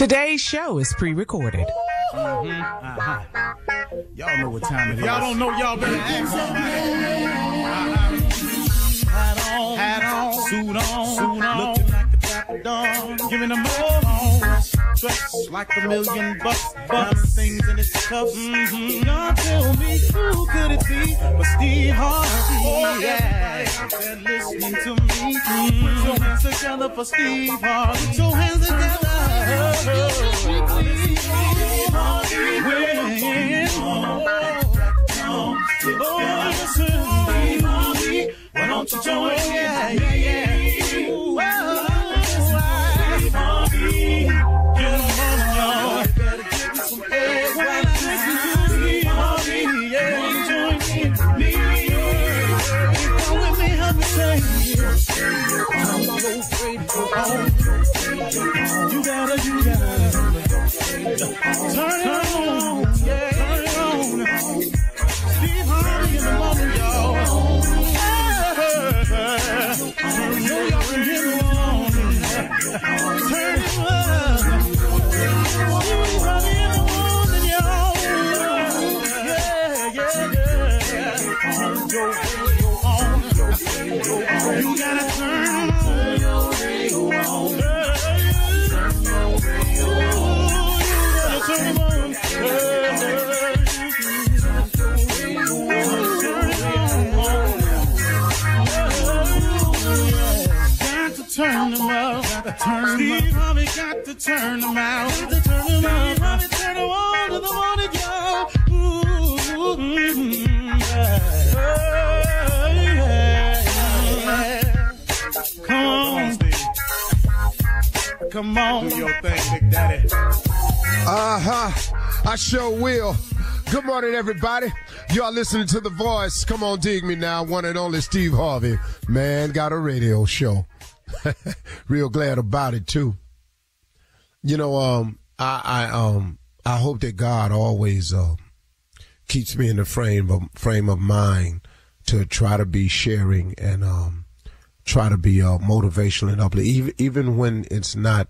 Today's show is pre-recorded. Y'all know what time it is. Y'all don't know, y'all better ask somebody. Hat on, suit on, looking like a dapper dog, giving them all dressed like $1 million bucks, things in its cuffs. Y'all tell me who could it be but Steve Harvey? Oh yeah, they're listening to me. Put your hands together for Steve Harvey. Put your hands together. Steve Harvey, why don't you join? Yeah. You gotta turn it on, turn it on. Steve Harvey in the morning, y'all. You know y'all can hear me on. Turn it up. Steve Harvey in the morning, y'all. Yeah. You gotta turn your radio on. Turn them out. Steve Harvey got to turn them out. Steve Harvey turn them on to the morning, y'all. Come on, Steve. Come on. Do your thing, Big Daddy. I sure will. Good morning, everybody. Y'all listening to The Voice. Come on, dig me now. One and only Steve Harvey. Man, got a radio show. Real glad about it too. You know, I hope that God always keeps me in the frame of mind to try to be sharing and try to be motivational and uplifting, even when it's not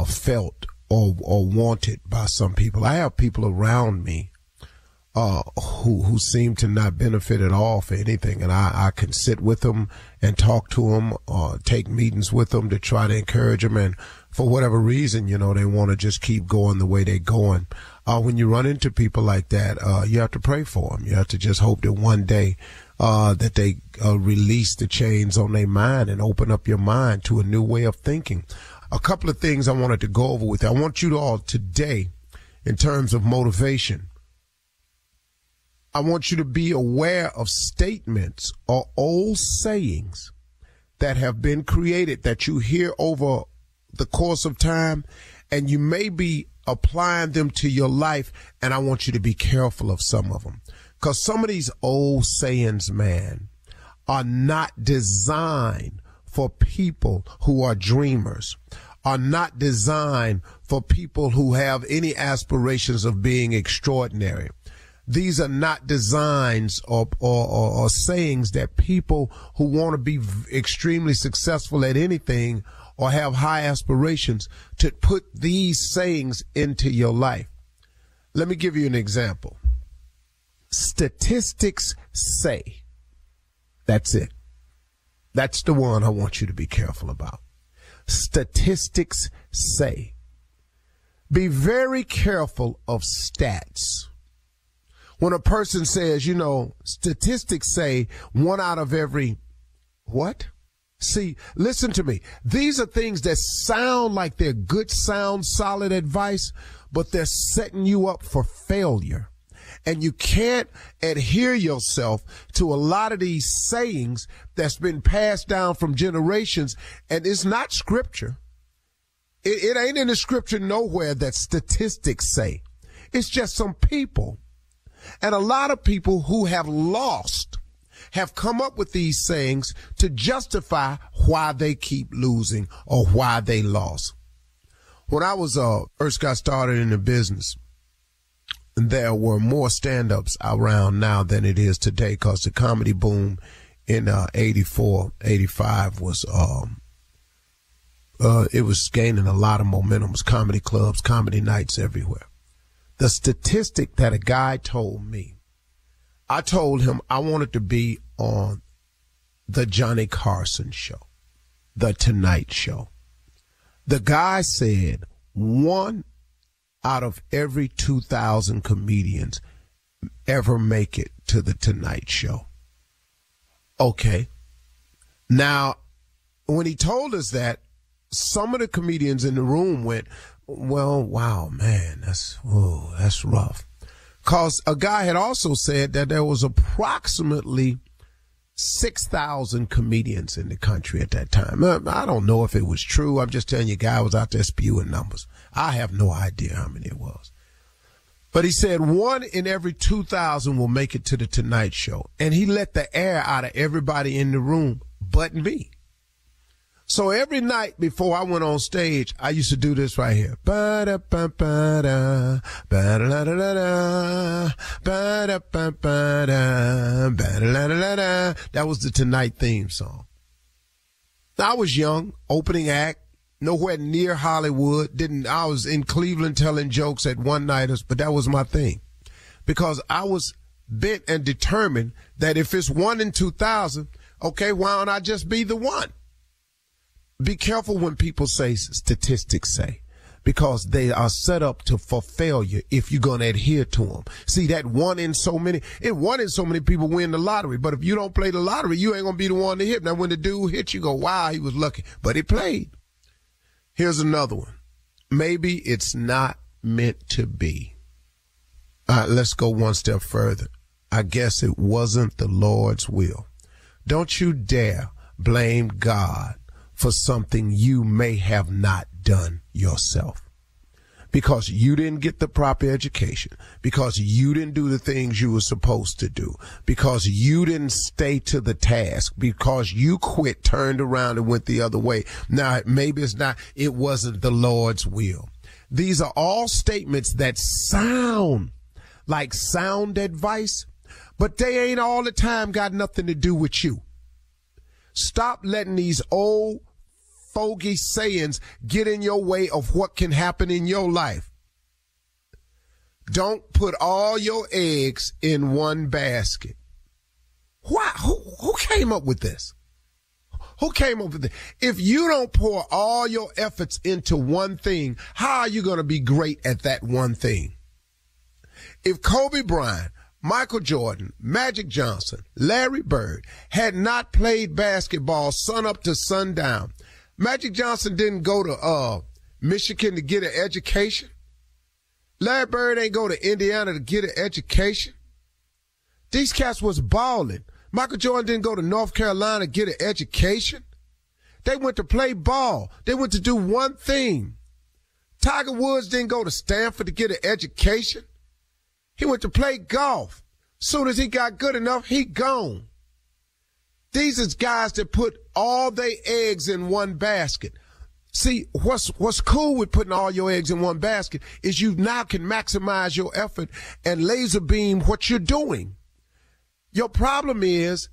felt or wanted by some people. I have people around me who seem to not benefit at all for anything, and I can sit with them and talk to them or take meetings with them to try to encourage them, and for whatever reason, you know, they want to just keep going the way they're going. When you run into people like that, you have to pray for them. You have to just hope that one day that they release the chains on their mind and open up your mind to a new way of thinking. A couple of things I wanted to go over with you. I want you all today, in terms of motivation, I want you to be aware of statements or old sayings that have been created that you hear over the course of time, and you may be applying them to your life, and I want you to be careful of some of them. Because some of these old sayings, man, are not designed for people who are dreamers, are not designed for people who have any aspirations of being extraordinary. These are not designs or sayings that people who want to be extremely successful at anything or have high aspirations to put these sayings into your life. Let me give you an example. Statistics say. That's it. That's the one I want you to be careful about. Statistics say. Be very careful of stats. When a person says, you know, statistics say 1 out of every, what? See, listen to me. These are things that sound like they're good, sound, solid advice, but they're setting you up for failure. And you can't adhere yourself to a lot of these sayings that's been passed down from generations, and it's not scripture. It ain't in the scripture nowhere that statistics say. It's just some people. And a lot of people who have lost have come up with these sayings to justify why they keep losing or why they lost. When I was first got started in the business, there were more stand-ups around now than it is today, because the comedy boom in 84, 85 was it was gaining a lot of momentum. It was comedy clubs, comedy nights everywhere. The statistic that a guy told me, I told him I wanted to be on the Johnny Carson show, the Tonight Show. The guy said 1 out of every 2,000 comedians ever make it to the Tonight Show. Okay. Now, when he told us that, some of the comedians in the room went, well, wow, man, that's rough. Because a guy had also said that there was approximately 6,000 comedians in the country at that time. I don't know if it was true. I'm just telling you, guy was out there spewing numbers. I have no idea how many it was. But he said 1 in every 2,000 will make it to the Tonight Show. And he let the air out of everybody in the room but me. So every night before I went on stage, I used to do this right here. Ba-da-ba-ba-da, ba-da-da-da-da, ba-da-ba-ba-da, ba-da-da-da-da. That was the Tonight theme song. I was young, opening act, nowhere near Hollywood. I was in Cleveland telling jokes at one-nighters, but that was my thing. Because I was bent and determined that if it's 1 in 2,000, okay, why don't I just be the one? Be careful when people say statistics say, because they are set up for failure if you're going to adhere to them. See, that 1 in so many people win the lottery. But if you don't play the lottery, you ain't going to be the one to hit. Now, when the dude hits, you go, wow, he was lucky. But he played. Here's another one. Maybe it's not meant to be. All right, let's go one step further. I guess it wasn't the Lord's will. Don't you dare blame God for something you may have not done yourself. Because you didn't get the proper education, because you didn't do the things you were supposed to do, because you didn't stay to the task, because you quit, turned around and went the other way. Now, maybe it wasn't the Lord's will. These are all statements that sound like sound advice, but they ain't all the time got nothing to do with you. Stop letting these old fogey sayings get in your way of what can happen in your life. Don't put all your eggs in one basket. Why? Who came up with this? Who came up with this? If you don't pour all your efforts into one thing, how are you going to be great at that one thing? If Kobe Bryant, Michael Jordan, Magic Johnson, Larry Bird had not played basketball sun up to sundown, Magic Johnson didn't go to Michigan to get an education. Larry Bird ain't go to Indiana to get an education. These cats was balling. Michael Jordan didn't go to North Carolina to get an education. They went to play ball. They went to do one thing. Tiger Woods didn't go to Stanford to get an education. He went to play golf. Soon as he got good enough, he gone. These is guys that put all their eggs in one basket. See, what's cool with putting all your eggs in one basket is you now can maximize your effort and laser beam what you're doing. Your problem is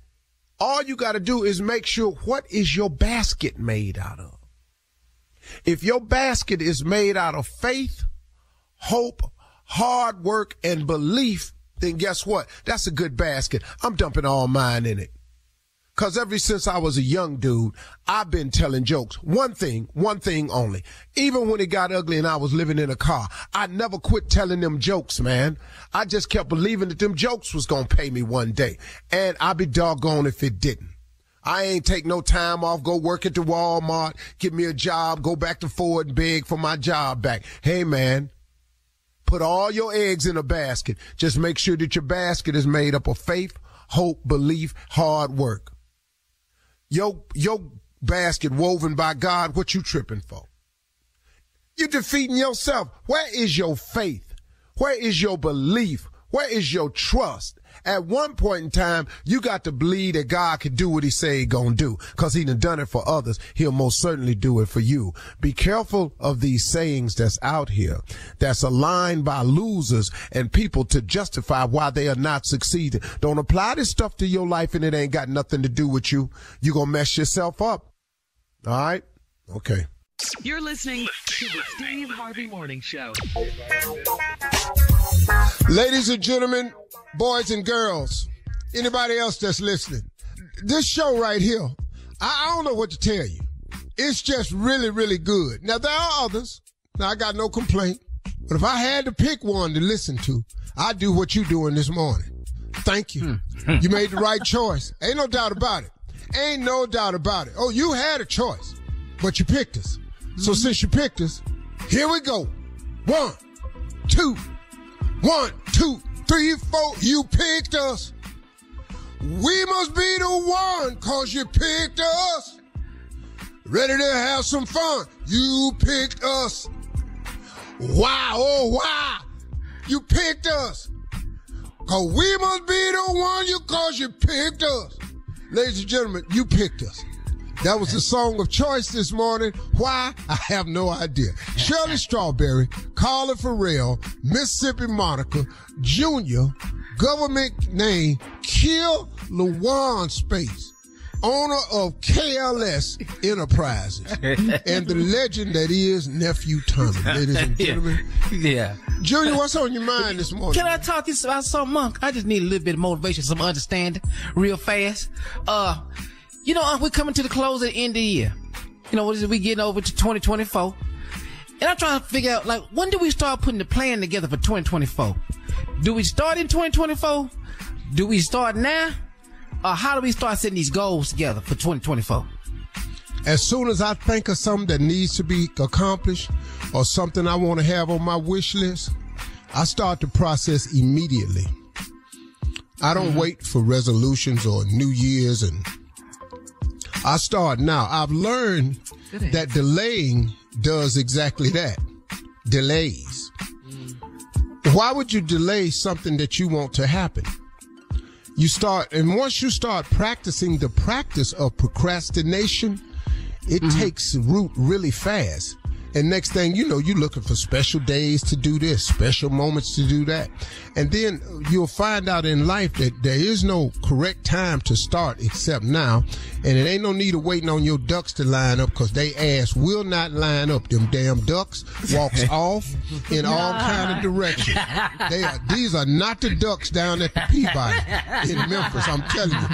all you got to do is make sure what is your basket made out of. If your basket is made out of faith, hope, hard work, and belief, then guess what? That's a good basket. I'm dumping all mine in it. Because ever since I was a young dude, I've been telling jokes. One thing only. Even when it got ugly and I was living in a car, I never quit telling them jokes, man. I just kept believing that them jokes was going to pay me one day. And I'd be doggone if it didn't. I ain't take no time off, go work at the Walmart, get me a job, go back to Ford and beg for my job back. Hey, man. Put all your eggs in a basket. Just make sure that your basket is made up of faith, hope, belief, hard work. Your basket woven by God, what you tripping for? You defeating yourself. Where is your faith? Where is your belief? Where is your trust? At one point in time, you got to believe that God can do what he say he gonna do, because he done it for others. He'll most certainly do it for you. Be careful of these sayings that's out here, that's aligned by losers and people to justify why they are not succeeding. Don't apply this stuff to your life and it ain't got nothing to do with you. You're gonna mess yourself up. All right? Okay. You're listening to the Steve Harvey Morning Show. Ladies and gentlemen, boys and girls, anybody else that's listening, this show right here, I don't know what to tell you. It's just really, really good. Now, there are others. Now, I got no complaint. But if I had to pick one to listen to, I'd do what you doing this morning. Thank you. You made the right choice. Ain't no doubt about it. Ain't no doubt about it. Oh, you had a choice, but you picked us. So since you picked us, here we go. 1, 2, 1, 2, 3, 4. You picked us. We must be the one, 'cause you picked us. Ready to have some fun. You picked us. Wow, oh, wow. You picked us. 'Cause we must be the one, 'cause you picked us. Ladies and gentlemen, you picked us. That was the song of choice this morning. Why? I have no idea. Shirley Strawberry, Carla Farrell, Mississippi Monica, Junior, government name, Kill Lawan Space, owner of KLS Enterprises, and the legend that is Nephew Tommy. Ladies and gentlemen. Yeah. Junior, what's on your mind this morning? Can I talk to you about something, Monk? I just need a little bit of motivation, some understanding, real fast. We're coming to the close of the end of the year. What is it? We getting over to 2024. And I'm trying to figure out, when do we start putting the plan together for 2024? Do we start in 2024? Do we start now? Or how do we start setting these goals together for 2024? As soon as I think of something that needs to be accomplished or something I want to have on my wish list, I start the process immediately. I don't wait for resolutions or New Year's, and I start now. I've learned that delaying does exactly that. Delays. Why would you delay something that you want to happen? And once you start practicing the practice of procrastination, it takes root really fast. And next thing you know, you're looking for special days to do this, special moments to do that. And then you'll find out in life that there is no correct time to start except now. And it ain't no need of waiting on your ducks to line up, because they ass will not line up. Them damn ducks walks off in all kind of directions. These are not the ducks down at the Peabody in Memphis, I'm telling you.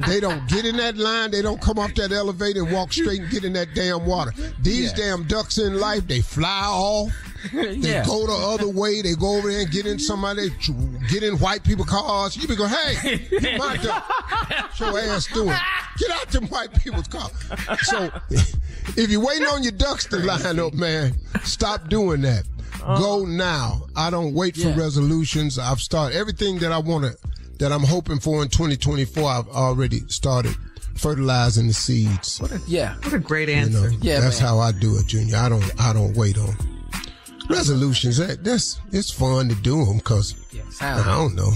They don't get in that line. They don't come off that elevator and walk straight and get in that damn water. These damn ducks in life, they fly off. They go the other way. They go over there and get in somebody, get in white people cars. You be going, hey, you my duck. What your ass doing? Get out them white people's cars. So if you're waiting on your ducks to line up, man, stop doing that. Go now. I don't wait for resolutions. I've started everything that I want to, that I'm hoping for in 2024. I've already started fertilizing the seeds. What a great answer. That's how I do it, Junior. I don't wait on resolutions. It's fun to do them, because I don't know.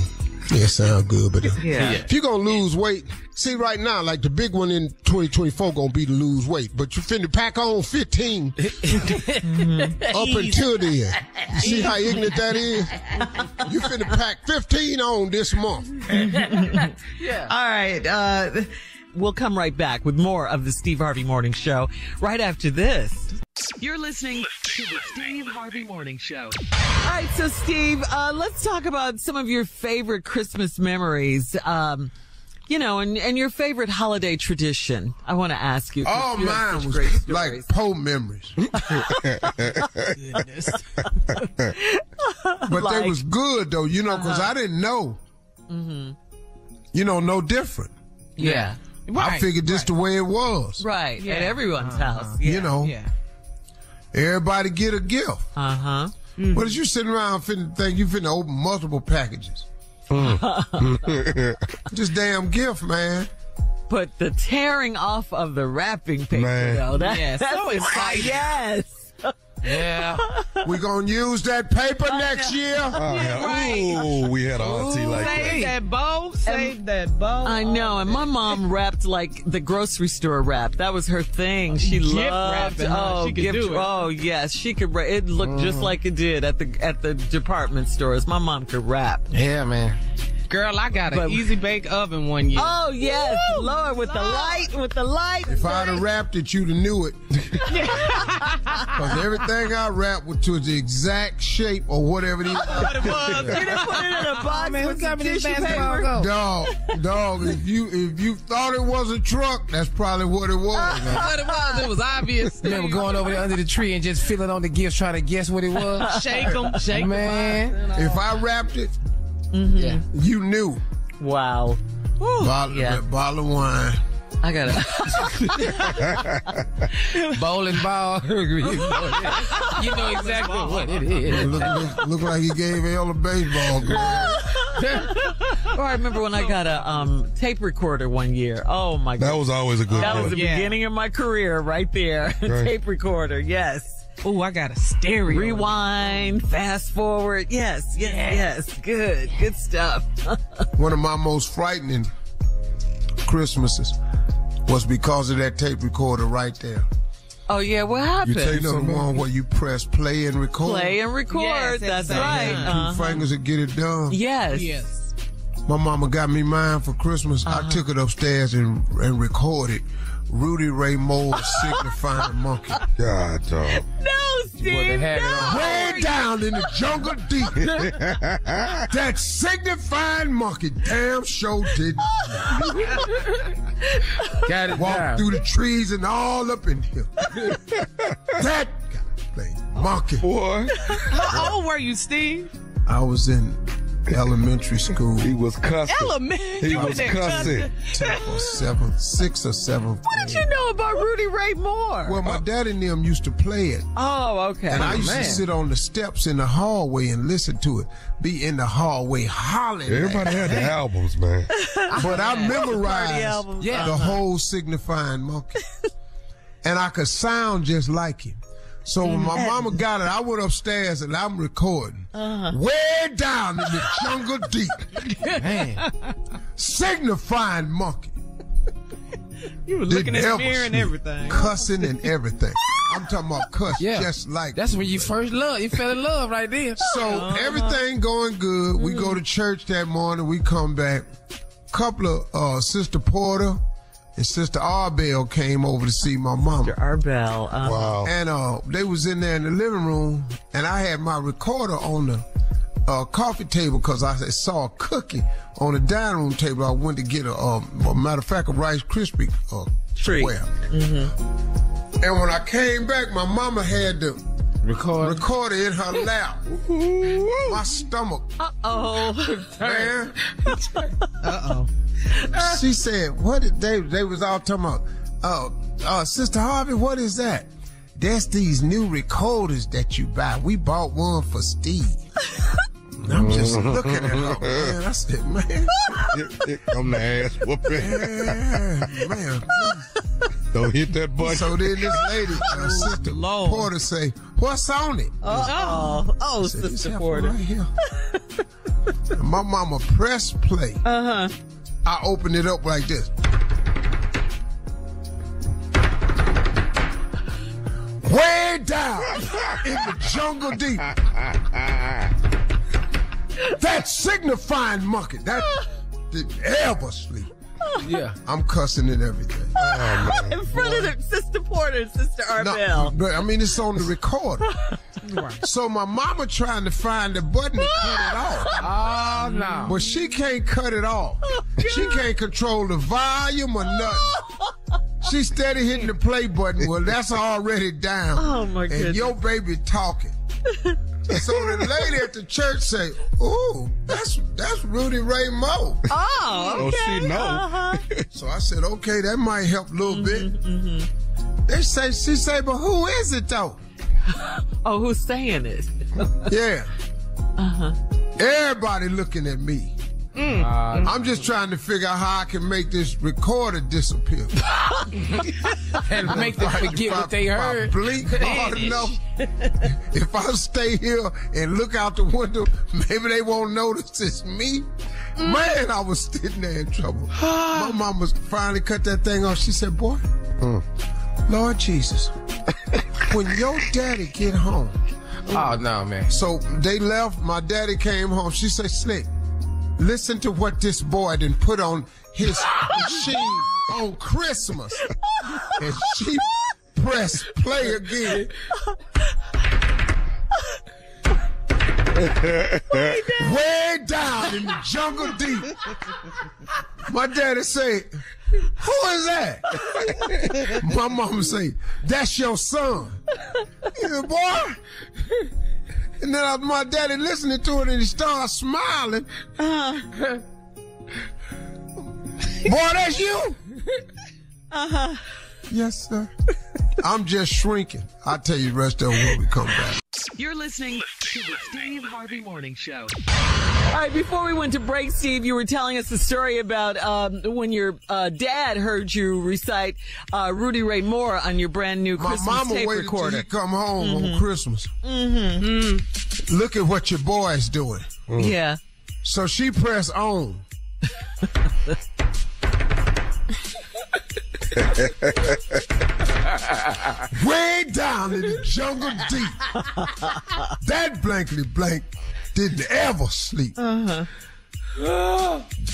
It sound good, but if you're going to lose weight, see right now, like the big one in 2024 going to be to lose weight, but you finna pack on 15 up until then. You see how ignorant that is? You finna pack 15 on this month. All right. We'll come right back with more of the Steve Harvey Morning Show right after this. You're listening to the Steve Harvey Morning Show. All right, so Steve, let's talk about some of your favorite Christmas memories, and your favorite holiday tradition. I want to ask you. Oh, mine was like Poe memories. But they was good, though, because I didn't know. No different. Yeah. I figured this the way it was. Right. At everyone's house. Everybody get a gift. But as you sitting around think you finna open multiple packages. Just damn gift, man. But the tearing off of the wrapping paper, though, that's so exciting. Yes. Yeah. We're going to use that paper next year. Ooh, we had an auntie like that. Save that bow. I know, and my mom wrapped like the grocery store wrap. That was her thing. She loved gift. Oh, yes, she could. It looked just like it did at the department stores. My mom could wrap. Yeah, man. Girl, I got an easy bake oven one year. Oh, yes. Woo! Lord, with the light. If I'd have wrapped it, you'd have knew it. Because everything I wrapped was to the exact shape or whatever it is. What it was. You didn't put it in a box with some tissue paper? Dog, if you thought it was a truck, that's probably what it was. It was obvious. Remember going over there under the tree and just feeling on the gifts, trying to guess what it was? Shake them, man. If I wrapped it, you knew. Wow. Bottle of wine. I got it. Bowling ball. You know exactly what it is. Look like he gave Elle a baseball girl. I remember when I got a tape recorder one year. Oh, my God. That was always a good That was the beginning of my career right there. Right. Tape recorder, yes. Oh, I got a stereo. Rewind, fast forward. Yes. Good stuff. One of my most frightening Christmases was because of that tape recorder right there. Oh, yeah, what happened? You know the one where you press play and record? Play and record, yes, that's right. 2 fingers to get it done. Yes. My mama got me mine for Christmas. I took it upstairs and recorded Rudy R Mo's Signifying Monkey. God, dog. No, Steve, no. Way down in the jungle deep. That signifying monkey damn sure did. Got it. Walked through the trees and all up in here. That monkey. Boy. How old were you, Steve? I was in elementary school. He was cussing. He was cussing. 6 or 7. What did you know about Rudy R Mo? Well, my daddy and them used to play it. Oh, okay. And I used to sit on the steps in the hallway and listen to it. Be in the hallway hollering. Everybody had the albums, man. But I memorized the whole Signifying Monkey. And I could sound just like him. So when my mama got it, I went upstairs and I'm recording. Way down in the jungle deep. Man. Signifying monkey. You were looking in the mirror and everything. Cussing and everything. I'm talking about cuss just like that's when you first love. You fell in love right there. So everything going good. We go to church that morning. We come back. Couple of Sister Porter and Sister Arbell came over to see my mama. Sister Arbell. Wow. And they was in there in the living room, and I had my recorder on the coffee table because I saw a cookie on the dining room table. I went to get a matter of fact, a Rice Krispie square. And when I came back, my mama had the recorder in her lap. My stomach. Man. She said, what did they was all talking about, Sister Harvey, what is that? That's these new recorders that you buy. We bought one for Steve. And I'm just looking at her, man. I said, man. I'm the ass whooping. Yeah, man. Don't hit that button. So then this lady, Sister Porter say, what's on it? Oh, said, Sister Porter. Right here. And my mama pressed play. I opened it up like this. Way down in the jungle deep. That signifying monkey. That didn't ever sleep. Yeah. I'm cussing and everything. In front of the Sister Porter and Sister Arbell. No, but I mean, it's on the recorder. So my mama trying to find the button to cut it off. Oh, no. But she can't cut it off. She can't control the volume or nothing. She steady hitting the play button. Well, that's already down. Oh, my goodness. And your baby talking. So the lady at the church say, ooh, that's Rudy R Mo. Oh, okay. Oh, she know. So I said, okay, that might help a little bit. She say, but who is it though? Oh, who's saying it? Yeah. Everybody looking at me. I'm just trying to figure out how I can make this recorder disappear. And make them forget what they heard. If I blink hard enough, if I stay here and look out the window, maybe they won't notice it's me. Man, I was sitting there in trouble. My mama finally cut that thing off. She said, boy, Lord Jesus, when your daddy get home. Oh, no, man. So they left. My daddy came home. She said, Slick, Listen to what this boy done put on his machine on Christmas. And she pressed play again. Way down in the jungle deep. My daddy say, who is that? My mama say, that's your son. He said, boy. And then my daddy listening to it and he started smiling. Boy, that's you? Uh-huh. Yes, sir. I'm just shrinking. I'll tell you the rest of it when we come back. You're listening to the Steve Harvey Morning Show. All right, before we went to break, Steve, you were telling us a story about when your dad heard you recite Rudy R Mo on your brand new Christmas tape recorder. My mama waited till he come home on Christmas. Look at what your boy's doing. Yeah. So she pressed on. Way down in the jungle deep. That blankety blank didn't ever sleep.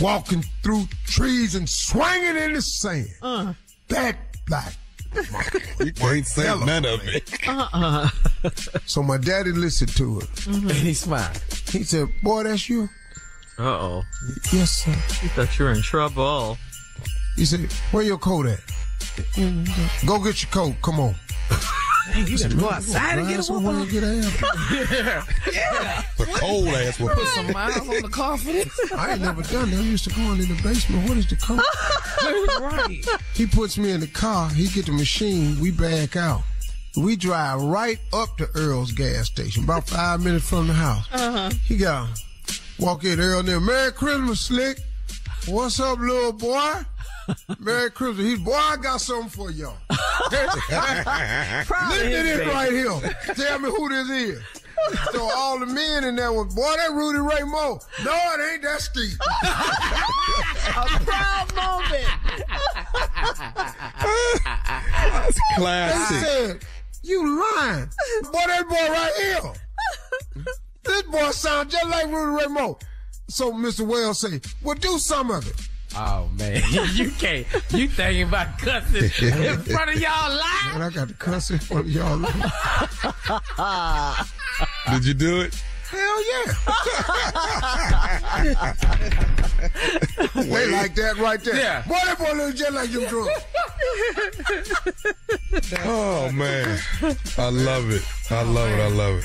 Walking through trees and swinging in the sand. That black. You can't say none of it. So my daddy listened to it. And he smiled. He said, boy, that's you? Uh-oh. Yes, sir. You thought you were in trouble. He said, where your coat at? Go get your coat. Come on. You gotta go outside and get a whoop on. Yeah. The cold ass will Put some miles on the car for this. I ain't never done that. I used to go in the basement. What is the coat? Right. He puts me in the car. He get the machine. We back out. We drive right up to Earl's gas station, about 5 minutes from the house. He got walk in Earl there. Merry Christmas, Slick. What's up, little boy? Merry Christmas. He's, boy, I got something for y'all. Look at it right here. Tell me who this is. So all the men in there was, boy, that Rudy R Mo. No, it ain't that Steve. A proud moment. That's They classic. said, you lying. Boy, that boy right here. This boy sound just like Rudy R Mo. So Mr. Wells say, well, do some of it. Oh, man. You can't. You thinking about cussing in front of y'all live? Man, I got to cuss in front of y'all. Did you do it? Hell yeah. They like that right there. Yeah. Boy, that boy looks just like you drunk. Oh, man. I love it. I love it. I love it.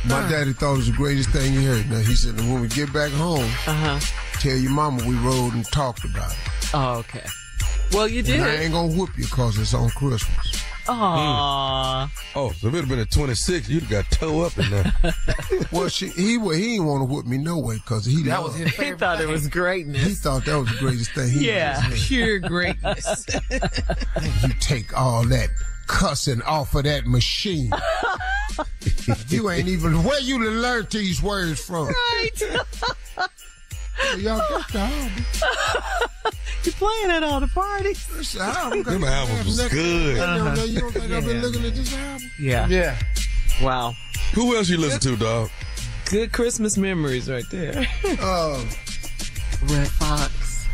My daddy thought it was the greatest thing he heard. Now, he said, when we get back home, tell your mama we rode and talked about it. Oh, okay. Well, you did. And I ain't gonna whoop you because it's on Christmas. Aww. Oh, so if it had been a 26, you'd have got toe up in there. Well, he didn't want to whoop me no way because he That was his He favorite. thought it was He greatness. thought that was the greatest thing he Yeah. ever heard. Pure greatness. You take all that cussing off of that machine. You ain't even where you learned these words from. Right. Y'all got the album. You're playing at all the parties. This album. Them albums was good. You don't think I've been looking at this album? Yeah. Yeah. Wow. Who else you listen to, dog? Good Christmas memories right there. Red Fox.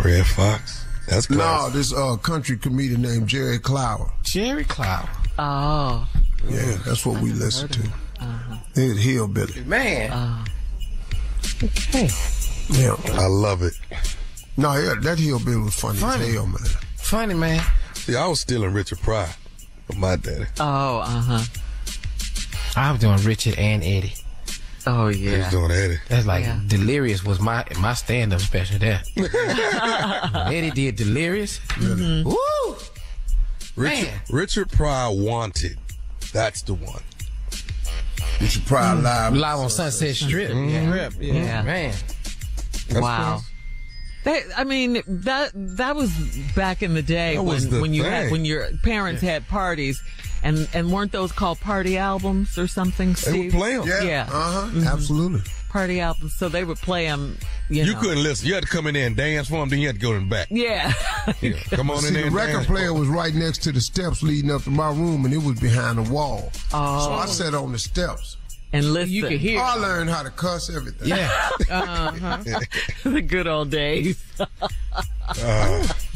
Red Fox. That's No, classic. this country comedian named Jerry Clower. Jerry Cloud. Oh. Yeah, that's what we listen to. It's hillbilly. Man. Okay. Yeah. I love it. No, yeah, that hillbilly was funny as hell, man. Funny, man. See, I was stealing Richard Pryor from my daddy. Oh, I was doing Richard and Eddie. Oh, He was yeah. doing Eddie. That's like Yeah. Delirious was my stand-up special there. When Eddie did Delirious. Woo! Man. Richard Pryor Wanted. That's the one. You should probably Live on Sunset Strip. Rip, Yeah. Man. Wow. That was back in the day That was the when thing. when your parents had parties, and weren't those called party albums or something, They Steve? would play them. Yeah. Absolutely. Party albums. So they would play them. You know. couldn't listen. You had to come in there and dance for them, then you had to go in the back. Yeah. Yeah. Come on in See, there the and record dance. player was right next to the steps leading up to my room, and it was behind the wall. Oh. So I sat on the steps. and listen. You can hear. I learned how to cuss everything. Yeah. The good old days.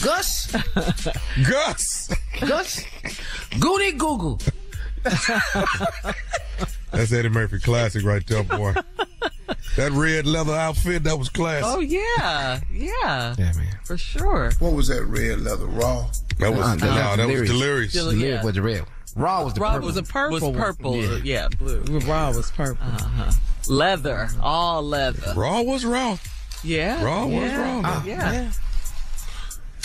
Gus. Gus. Gus. Goody Google. That's Eddie Murphy classic right there, boy. That red leather outfit, that was classic. Oh, yeah. Yeah, man. for sure. What was that red leather raw? That was that was Delirious. delirious. Delirious was the red. Raw was the Raw purple. was a purple. Was purple. one. Yeah, blue. Raw was purple. Leather. All leather. Raw was raw. Yeah. Raw was raw. Yeah.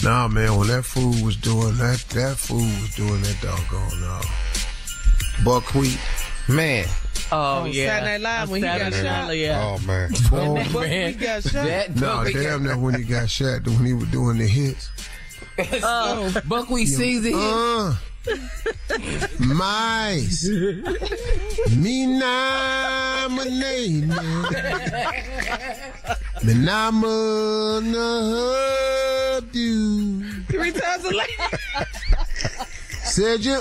Nah, man, when that fool was doing that fool was doing that doggone buckwheat. Man. Oh, yeah. Saturday Night Live when he got Saturday shot. Night, yeah. Oh, man. He got shot. No, damn that when he got shot, when he was doing the hits. Buckwheat season. Mais. Me na ma name. Me na ma na do. 3 times a lady. Said you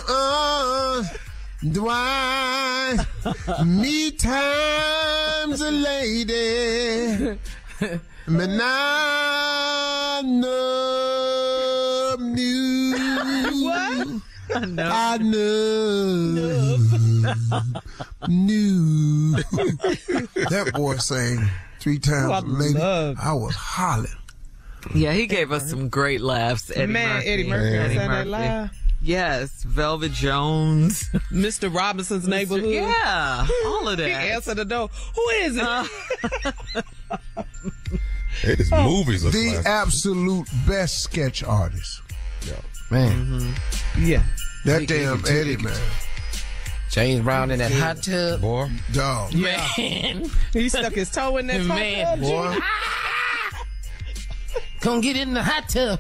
Dwight, me times a lady, me not know you. What? I know. Knew. That boy sang 3 times a lady. I was hollering. Yeah, he gave us some great laughs. Eddie Murphy. Eddie Murphy on Saturday Night Live. Yes, Velvet Jones. Mr. Robinson's Neighborhood. Yeah, all of that. He answered the door. Who is it? Hey, his movies are The classic. absolute best sketch artist. Man. Yeah. That damn Eddie, man. James Brown in that hot tub. Boy. Dog. Man. He stuck his toe in that Man. Boy. Come get in the hot tub.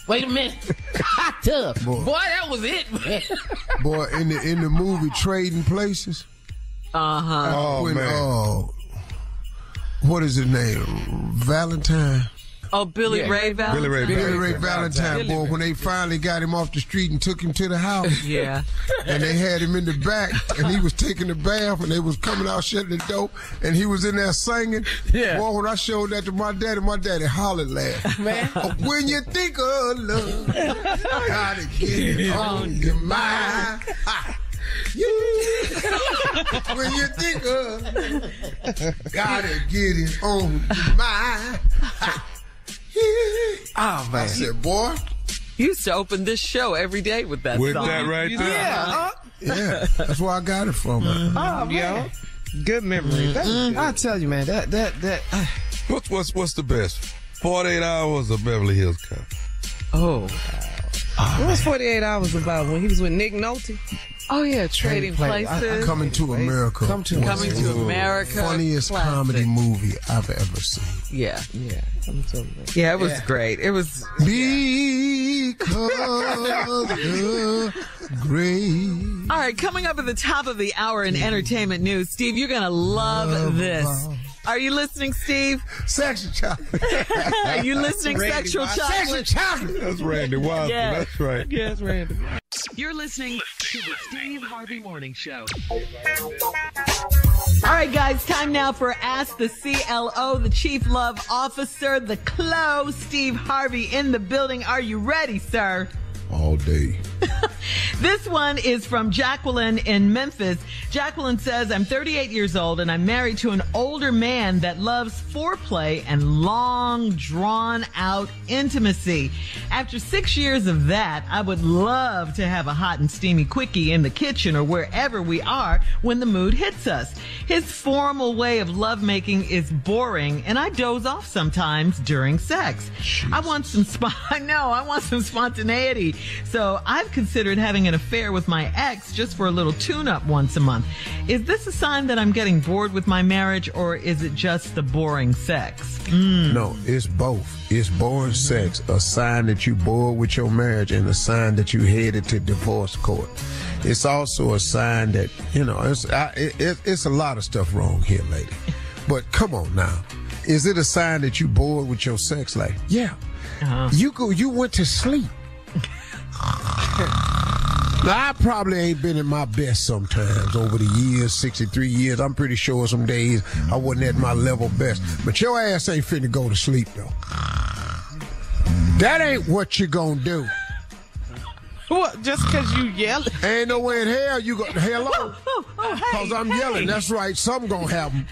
Wait a minute. Hot tub. Boy, that was it, man. Boy, in the movie Trading Places. Oh, When, man. what is his name? Valentine. Oh, Billy Ray Valentine. Billy Ray Valentine, boy, when they finally got him off the street and took him to the house. Yeah. And they had him in the back, and he was taking a bath, and they was coming out shutting the door, and he was in there singing. Yeah. Boy, when I showed that to my daddy hollered laughed. Man. When you think of love, gotta get it on your mind. When you think of gotta get it on your mind. Oh, man. I said, boy. You used to open this show every day with that With song. that right there. Yeah, that's where I got it from. Yo. Good memory. I tell you, man, that. What's the best? 48 Hours of Beverly Hills Cop. Oh. What was 48 Hours about when he was with Nick Nolte? Oh, yeah, Trading Places. Coming to America. Come to Coming to America. Funniest Classic. comedy movie I've ever seen. Yeah. Yeah. Yeah, it was great. It was. Because the great. All right, coming up at the top of the hour in entertainment news, Steve, you're going to love this. Are you listening, Steve? Sexual chocolate. Are you listening, Sexual Chocolate? That's Randy Watson. Yeah. That's right. Yes, Randy. You're listening to the Steve Harvey Morning Show. All right, guys, time now for Ask the CLO, the Chief Love Officer, the CLO, Steve Harvey in the building. Are you ready, sir? All day. This one is from Jacqueline in Memphis. Jacqueline says, I'm 38 years old and I'm married to an older man that loves foreplay and long, drawn-out intimacy. After 6 years of that, I would love to have a hot and steamy quickie in the kitchen or wherever we are when the mood hits us. His formal way of lovemaking is boring and I doze off sometimes during sex. I want some spontaneity. So I've considered having an affair with my ex just for a little tune-up once a month. Is this a sign that I'm getting bored with my marriage, or is it just the boring sex? No, it's both. It's boring sex, a sign that you bored with your marriage, and a sign that you headed to divorce court. It's also a sign that, it's a lot of stuff wrong here, lady. But come on now. Is it a sign that you bored with your sex life? Yeah. You went to sleep. I probably ain't been at my best sometimes over the years, 63 years. I'm pretty sure some days I wasn't at my level best. But your ass ain't finna go to sleep, though. That ain't what you gonna do. What? Just because you yell? Ain't no way in hell you go. Hello? Because I'm yelling. That's right. Something gonna happen.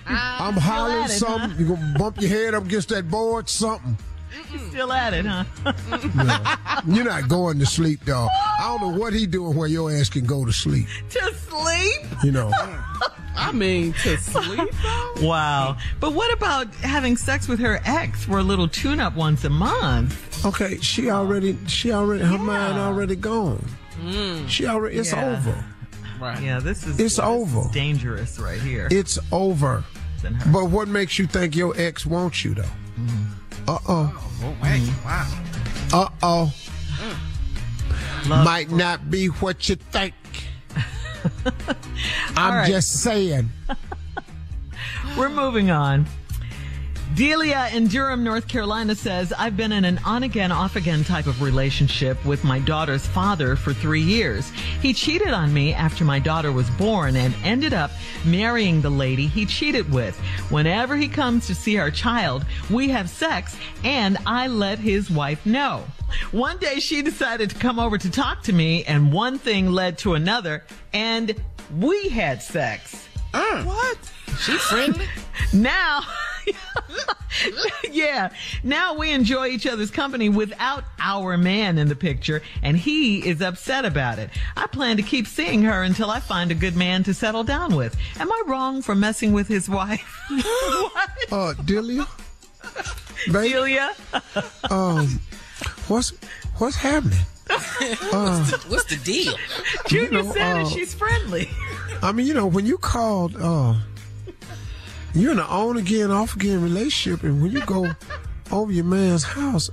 I'm hollering something. You gonna bump your head up against that board, something. You're still at it, huh? No, you're not going to sleep, dog. I don't know what he doing where your ass can go to sleep. To sleep? You know. I mean, to sleep? Wow. But what about having sex with her ex for a little tune-up once a month? Okay, she already, her mind already gone. It's over. Right. Yeah, this is over. Dangerous right here. It's over. But what makes you think your ex wants you, though? Uh-oh. Oh, wait. Wow. Uh-oh. Might not be what you think. I'm just saying. We're moving on. Delia in Durham, North Carolina says, I've been in an on-again, off-again type of relationship with my daughter's father for 3 years. He cheated on me after my daughter was born and ended up marrying the lady he cheated with. Whenever he comes to see our child, we have sex, and I let his wife know. One day she decided to come over to talk to me, and one thing led to another, and we had sex. What? She friendly? Now, yeah, now we enjoy each other's company without our man in the picture, and he is upset about it. I plan to keep seeing her until I find a good man to settle down with. Am I wrong for messing with his wife? What? Delia? Delia? What's happening? What's the deal? Junior said she's friendly. I mean, when you called, you're in an on-again, off-again relationship, and when you go over your man's house,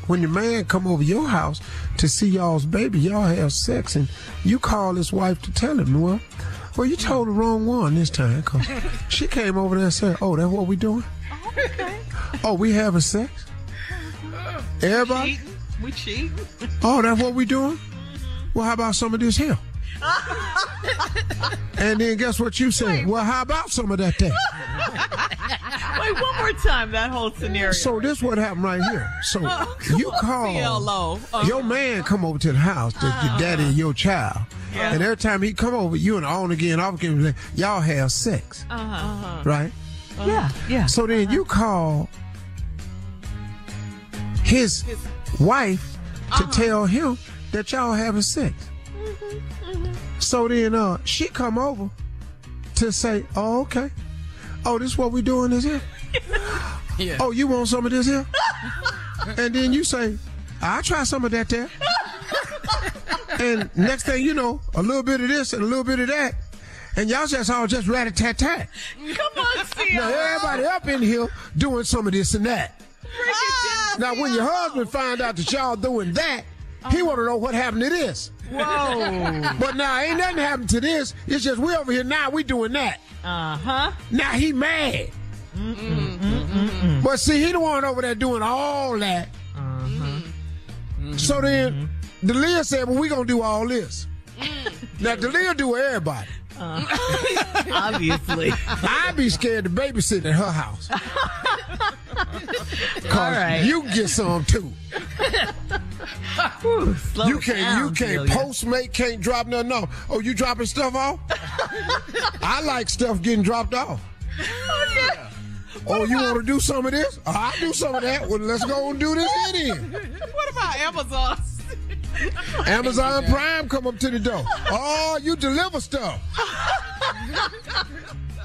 when your man come over your house to see y'all's baby, y'all have sex, and you call his wife to tell him, well, you told the wrong one this time, because she came over there and said, oh, that's what we doing? Okay. Oh, we having sex? Everybody? We cheat. Oh, that's what we doing? Well, how about some of this here? And then guess what you said? Well, how about some of that thing? Wait, one more time, that whole scenario. So this what happened right here. So you call, your man come over to the house, your daddy and your child. Yeah. And every time he come over, you and on again, off again, y'all have sex. Right? Yeah. So then you call his wife to tell him that y'all having sex. So then she come over to say, oh, okay. Oh, this is what we doing this here? Yeah. Oh, you want some of this here? And then you say, I'll try some of that there. And next thing you know, a little bit of this and a little bit of that. And y'all just all just rat-a-tat-tat. Come on, Sia. Now everybody up in here doing some of this and that. Now when your husband find out that y'all doing that, he want to know what happened to this. Whoa. But now ain't nothing happened to this. It's just we over here now, we doing that. Now he mad. But see, he the one over there doing all that. So then Delia said, well, we gonna do all this. Now Delia do with everybody. Obviously. I'd be scared to babysit at her house. Cause you get some too. Ooh, you can't Postmate, can't drop nothing off. Oh, you dropping stuff off? I like stuff getting dropped off. Oh, you want to do some of this? I'll do some of that. Well, let's go and do this then. What about Amazon? Amazon Prime come up to the door. Oh, you deliver stuff.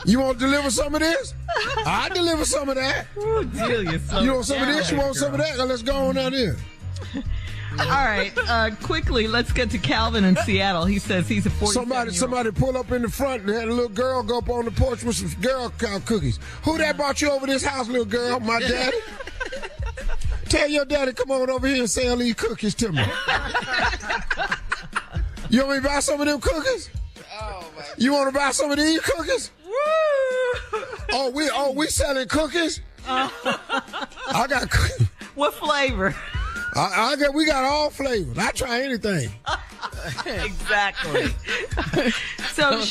You want to deliver some of this? I deliver some of that. Ooh, Delia, you want some of this? You want some of that? Let's go on down here. All right, quickly, let's get to Calvin in Seattle. He says he's a 47-year-old. Somebody pull up in the front and had a little girl go up on the porch with some Girl Scout cookies. Who that brought you over this house, little girl? My daddy? Tell your daddy come on over here and sell these cookies to me. You want me to buy some of them cookies? You want to buy some of these cookies? We selling cookies? I got cookies. What flavor? We got all flavors. I try anything. Exactly. So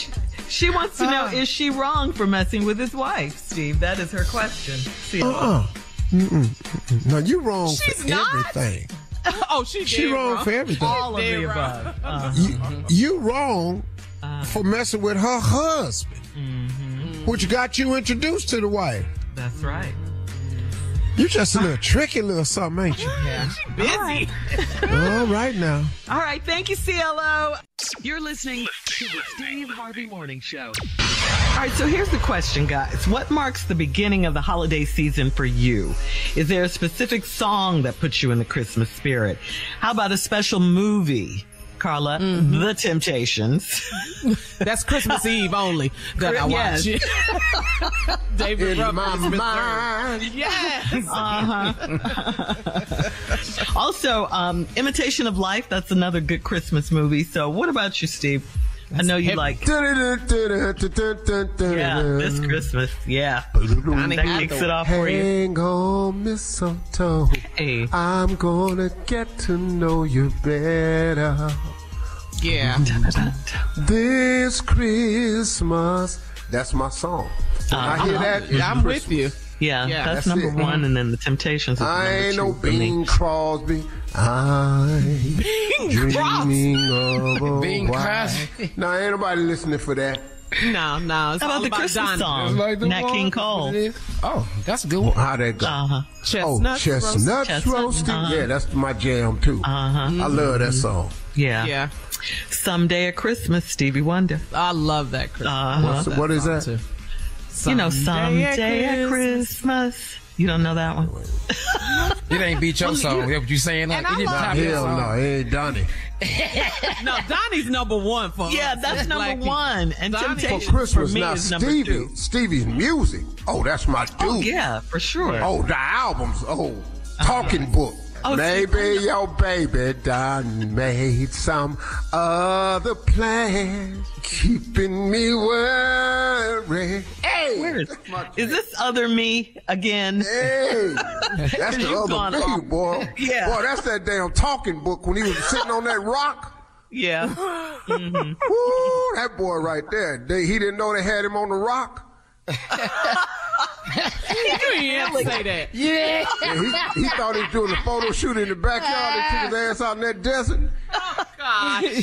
she wants to know, is she wrong for messing with his wife, Steve? That is her question. No, you wrong She's for not? everything. Oh, she wrong for everything. All of the above. You wrong for messing with her husband, which got you introduced to the wife. That's right. You just a little tricky little something, ain't you? Yeah. busy. All right now. All right. Thank you, CLO. You're listening to the Steve Harvey Morning Show. All right, so here's the question, guys. What marks the beginning of the holiday season for you? Is there a specific song that puts you in the Christmas spirit? How about a special movie? Carla, The Temptations. That's Christmas Eve only that I watch. Yes. David In my Ruffin. mind. Yes. Also, Imitation of Life. That's another good Christmas movie. So what about you, Steve? I know you like. Yeah, this Christmas. Yeah. That kicks it off for you. Hang on, mistletoe. Hey. I'm gonna get to know you better. Yeah. This Christmas. That's my song. I hear that. it's I'm with Christmas. you. Yeah, Yeah, that's that's number it. one, and then The Temptations is I number ain't two no for me. Bing Crosby. I'm dreaming of a Bing white. Crosby. Now, ain't nobody listening for that. No. It's How about all the about Christmas Donnie. song? Nat King Cole. Oh, that's a good one. How that go? Chestnuts. Chestnuts Chestnuts, roasted. Yeah, that's my jam too. I love that song. Yeah. Yeah. Someday at Christmas, Stevie Wonder. I love that Christmas. What is that? Too. You know, Someday at Christmas. You don't know that one? It ain't beat your song. That's what you saying? Like, And I it didn't love top your Hell song. no, it ain't done it. No, Donnie's number one for Yeah, us. that's Black number people. one. And Donnie- Temptations For Christmas, for me now is number two. Stevie's music. Oh, that's my dude. Oh, yeah, for sure. Oh, the albums. Oh, talking book. Oh, Maybe your baby done made some other plan, keeping me worried. Hey, Where is this other me again? Hey, that's the You've gone other off. baby, boy. Yeah. Boy, that's that damn talking book when he was sitting on that rock. Yeah. Woo, that boy right there. He didn't know they had him on the rock. You ain't have to say that. Yeah, he thought he was doing a photo shoot in the backyard. They took his ass out in that desert. God. He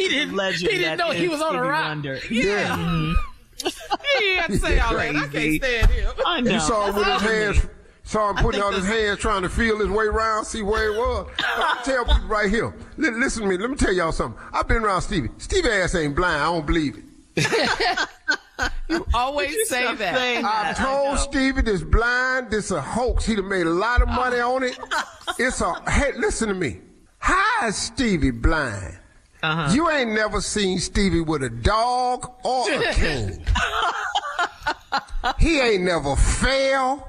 didn't know he was on a rock. Wonder. Yeah. You ain't have to say all that. I can't Crazy. stand him. I know. You saw him with his hands, saw him putting out his hands trying to feel his way around, see where he was. I tell people right here, listen to me, let me tell y'all something. I've been around Stevie. Stevie ass ain't blind, I don't believe it. You always say Stop that. saying I that. told Stevie this blind, this a hoax. He'd have made a lot of money on it. Hey, listen to me. How is Stevie blind? You ain't never seen Stevie with a dog or a cane. He ain't never failed.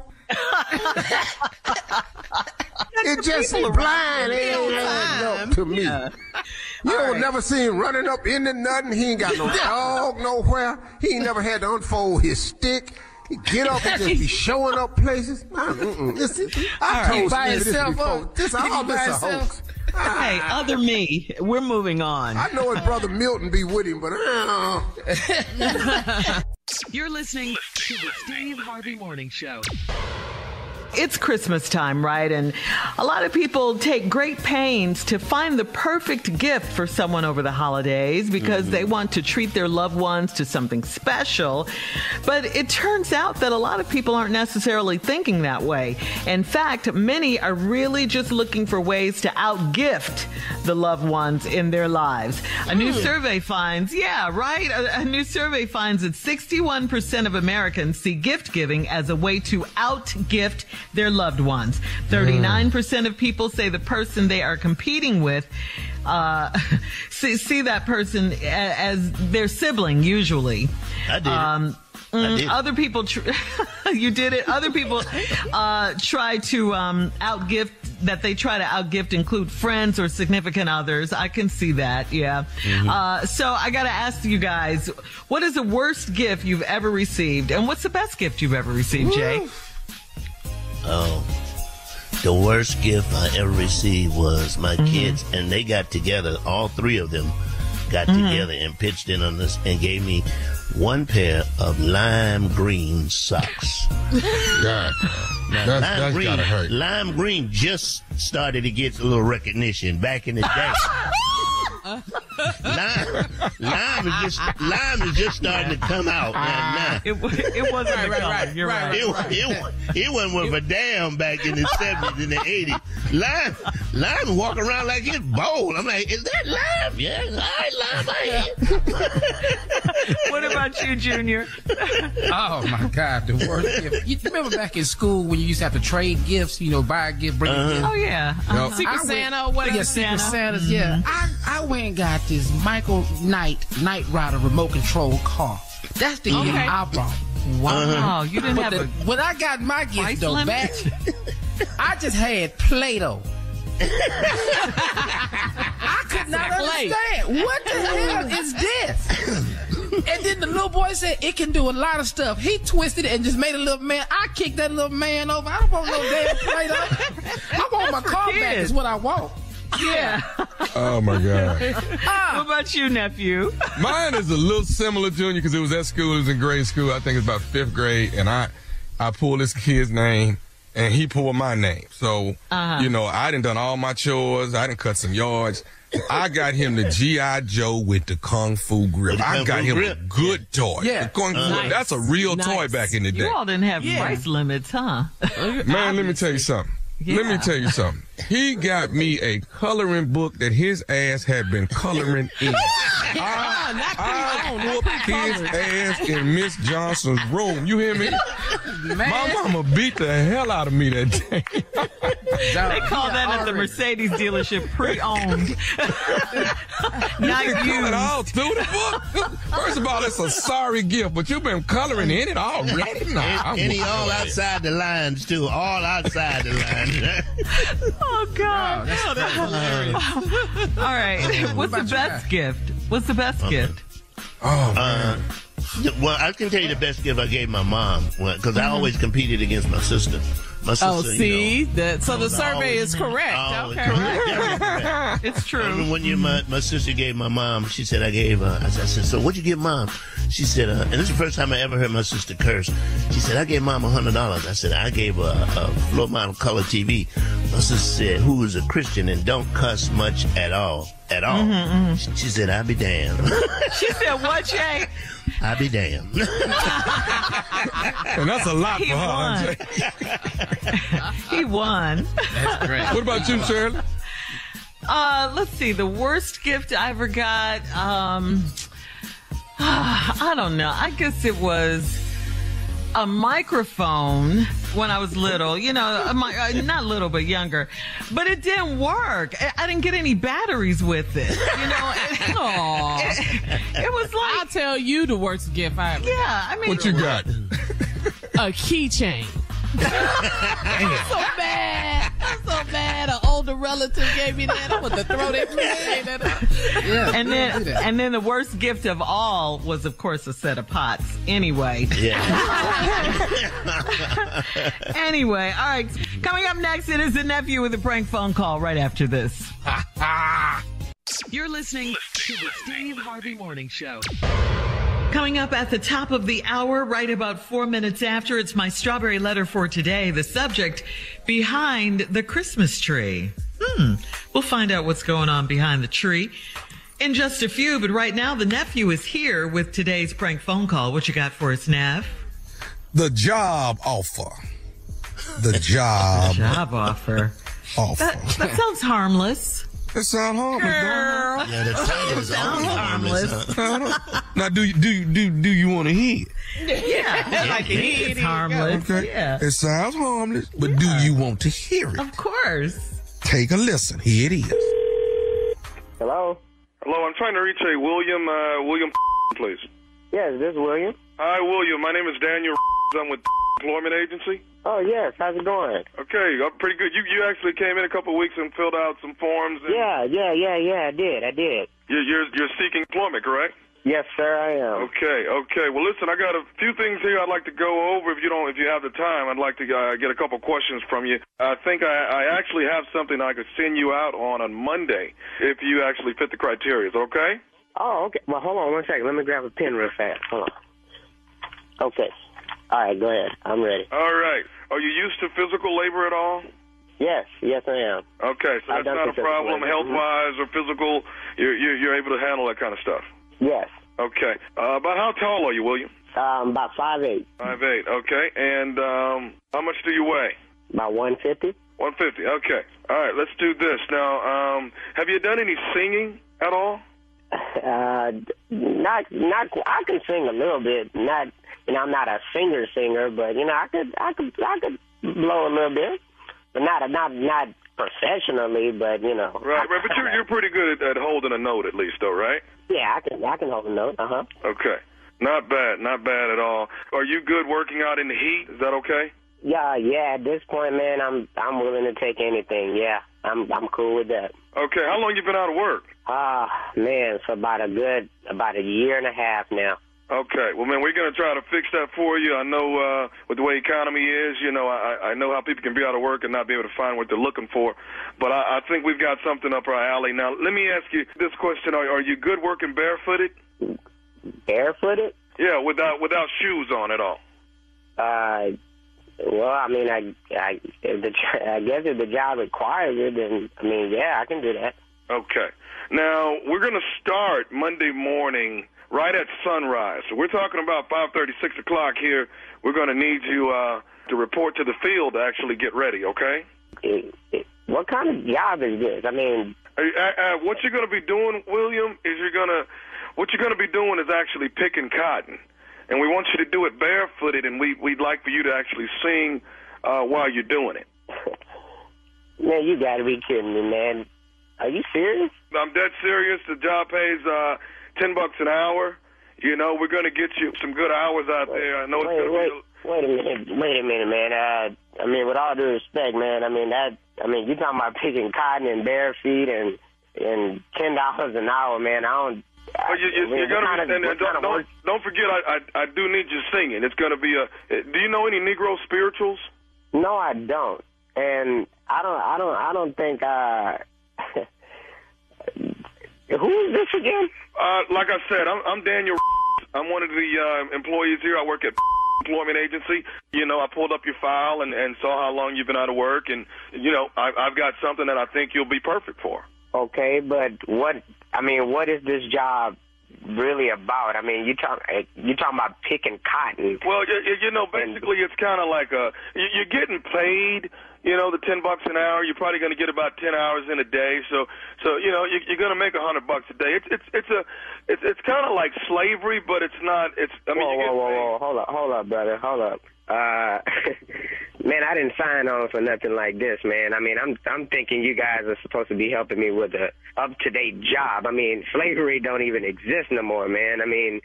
It just blind ain't adding up to me. You don't never see him running up into nothing. He ain't got no dog nowhere. He ain't never had to unfold his stick. He get up and just be showing up places. I told Stevie this before. This all this a hoax. Hey, other me. We're moving on. I know his brother Milton be with him, but You're listening to the Steve Harvey Morning Show. It's Christmas time, right? And a lot of people take great pains to find the perfect gift for someone over the holidays because they want to treat their loved ones to something special. But it turns out that a lot of people aren't necessarily thinking that way. In fact, many are really just looking for ways to outgift the loved ones in their lives. A new survey finds, a new survey finds that 61% of Americans see gift giving as a way to outgift their loved ones. 39% of people say the person they are competing with see that person as their sibling, usually. I did. Other people, you did it. Other people try to outgift. That they try to outgift include friends or significant others. I can see that. Yeah. So I got to ask you guys, what is the worst gift you've ever received, and what's the best gift you've ever received, Jay? Oh, The worst gift I ever received was my kids, and they got together, all three of them got together and pitched in on this and gave me one pair of lime green socks. God. Now, That's gotta hurt. Lime green just started to get a little recognition back in the day. Lime is just starting to come out now. It wasn't a color. You're right. It wasn't worth a damn back in the 70s and the 80s. Lime walk around like it's bold. I'm like, is that lime? Yeah, all right, lime, I am. What about you, Junior? Oh my God, the worst gift. You remember back in school when you used to have to trade gifts, buy a gift, bring a gift? Oh, yeah. Secret Santa or whatever. Yeah, Secret Santas, yeah. I went and got this Michael Knight Rider remote control car. That's the gift I brought. Wow, you didn't have when I got my gift though limit? back, I just had Play-Doh. I could not understand. What the hell is this? And then the little boy said it can do a lot of stuff. He twisted it and just made a little man. I kicked that little man over. I don't want no damn Play-Doh. I want my car back is what I want. Yeah. Oh, my God. What about you, nephew? Mine is a little similar, Junior, because it was at school. It was in grade school. I think it's about 5th grade. And I pulled this kid's name, and he pulled my name. So, I done all my chores. I done cut some yards. I got him the G.I. Joe with the Kung Fu grip. I got him a good toy. Yeah. The Kung Fu, that's a real toy back in the day. You all didn't have price limits, huh? Man, let me tell you something. Yeah. Let me tell you something. He got me a coloring book that his ass had been coloring in. I whooped his ass in Miss Johnson's room. You hear me? My mama beat the hell out of me that day. They call that at the Mercedes dealership pre-owned. Not used. All through the book. First of all, it's a sorry gift, but you've been coloring in it already. And he all outside the lines, too. All outside the lines. Oh, God. That's hilarious. All right. What's the best gift? What's the best gift? Oh, man. Well, I can tell you the best gift I gave my mom, because I always competed against my sister. My sister, Oh, see? So the survey is correct. Okay. Correct. It's true. I remember one year my sister gave my mom, she said, I said, so what'd you give mom? She said, and this is the first time I ever heard my sister curse. She said, I gave mom $100. I said, I gave her a floor model color TV. My sister said, who is a Christian and don't cuss much at all. She said, I'll be damned. She said, what, Jay? I'll be damned. And that's a lot He for her. won. He won. That's great. What about you, Shirley? Let's see. The worst gift I ever got. I don't know. I guess it was a microphone when I was little. Not little, but younger. But it didn't work. I didn't get any batteries with it. It was like, I'll tell you the worst gift I ever. yeah. I mean, What you got? A keychain. I'm so mad. An older relative gave me that. I want to throw that keychain at her. Yeah. And then the worst gift of all was, of course, a set of pots. Anyway. Yeah. Anyway, all right. Coming up next, it is the nephew with a prank phone call right after this. You're listening to the Steve Harvey Morning Show. Coming up at the top of the hour, right about 4 minutes after, it's my strawberry letter for today. The subject, behind the Christmas tree. We'll find out what's going on behind the tree in just a few. But right now, the nephew is here with today's prank phone call. What you got for us, Nav? The job offer. The job offer. offer. That sounds harmless. It sounds harmless, don't Yeah, the title is always harmless. it? Now, do you want to hear? Yeah, I can hear it's harmless. Okay. Yeah. It sounds harmless, but do you want to hear it? Of course. Take a listen. Here it is. Hello? Hello, I'm trying to reach a William, please. Yes, this is William. Hi, William. My name is Daniel. I'm with Employment Agency. Oh, yes. How's it going? Okay, I'm pretty good. You actually came in a couple of weeks and filled out some forms. And Yeah, I did. You're seeking employment, correct? Yes, sir, I am. Okay. Well, listen, I got a few things here I'd like to go over. If you have the time, I'd like to get a couple questions from you. I think I actually have something I could send you out on Monday if you actually fit the criteria. Okay? Oh, okay. Well, hold on one second. Let me grab a pen real fast. Hold on. Okay. All right, go ahead. I'm ready. All right. Are you used to physical labor at all? Yes, I am. Okay, so that's not a problem health-wise or physical. You're able to handle that kind of stuff. Yes. Okay. About how tall are you, William? About 5'8". 5'8". Okay. And how much do you weigh? About 150. 150. Okay. All right. Let's do this now. Have you done any singing at all? Not. I can sing a little bit. Not. I'm not a singer, but I could blow a little bit, but not professionally, but Right. But you're pretty good at holding a note, at least, though, right? Yeah, I can hold a note. Okay. Not bad at all. Are you good working out in the heat? Is that okay? Yeah. At this point, man, I'm willing to take anything. Yeah, I'm cool with that. Okay. How long you been out of work? Man, for about a year and a half now. Okay. Well, man, we're going to try to fix that for you. I know with the way economy is, I know how people can be out of work and not be able to find what they're looking for. But I think we've got something up our alley. Now, let me ask you this question. Are you good working barefooted? Barefooted? Yeah, without shoes on at all. Well, I mean, I guess if the job requires it, then, yeah, I can do that. Okay. Now, we're going to start Monday morning right at sunrise. So we're talking about 5:30, 6 o'clock here. We're going to need you to report to the field to actually get ready, okay? What kind of job is this? What you're going to be doing, William, is what you're going to be doing is actually picking cotton. And we want you to do it barefooted, and we'd like for you to actually sing while you're doing it. Man, you got to be kidding me, man. Are you serious? I'm dead serious. The job pays $10 an hour. We're going to get you some good hours out there. I know it's going to be... Wait a minute, man. With all due respect, man, you're talking about picking cotton and bare feet and $10 an hour, man. Don't forget, I do need you singing. It's going to be do you know any Negro spirituals? No, I don't. And I don't think, who is this again? Like I said, I'm Daniel. I'm one of the employees here. I work at employment agency. I pulled up your file and saw how long you've been out of work, and I've got something that I think you'll be perfect for. Okay, but what is this job really about? You're talking about picking cotton. Well, basically it's kind of like you're getting paid. The $10 an hour. You're probably going to get about 10 hours in a day. So you're going to make $100 a day. It's kind of like slavery, but it's not. Whoa! Hold up, brother. Hold up. Man, I didn't sign on for nothing like this, man. I'm thinking you guys are supposed to be helping me with a up-to-date job. Slavery don't even exist no more, man. It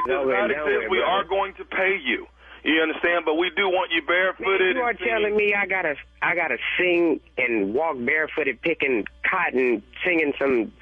does not exist. We are going to pay you. You understand? But we do want you barefooted. You are telling me I gotta sing and walk barefooted, picking cotton, singing some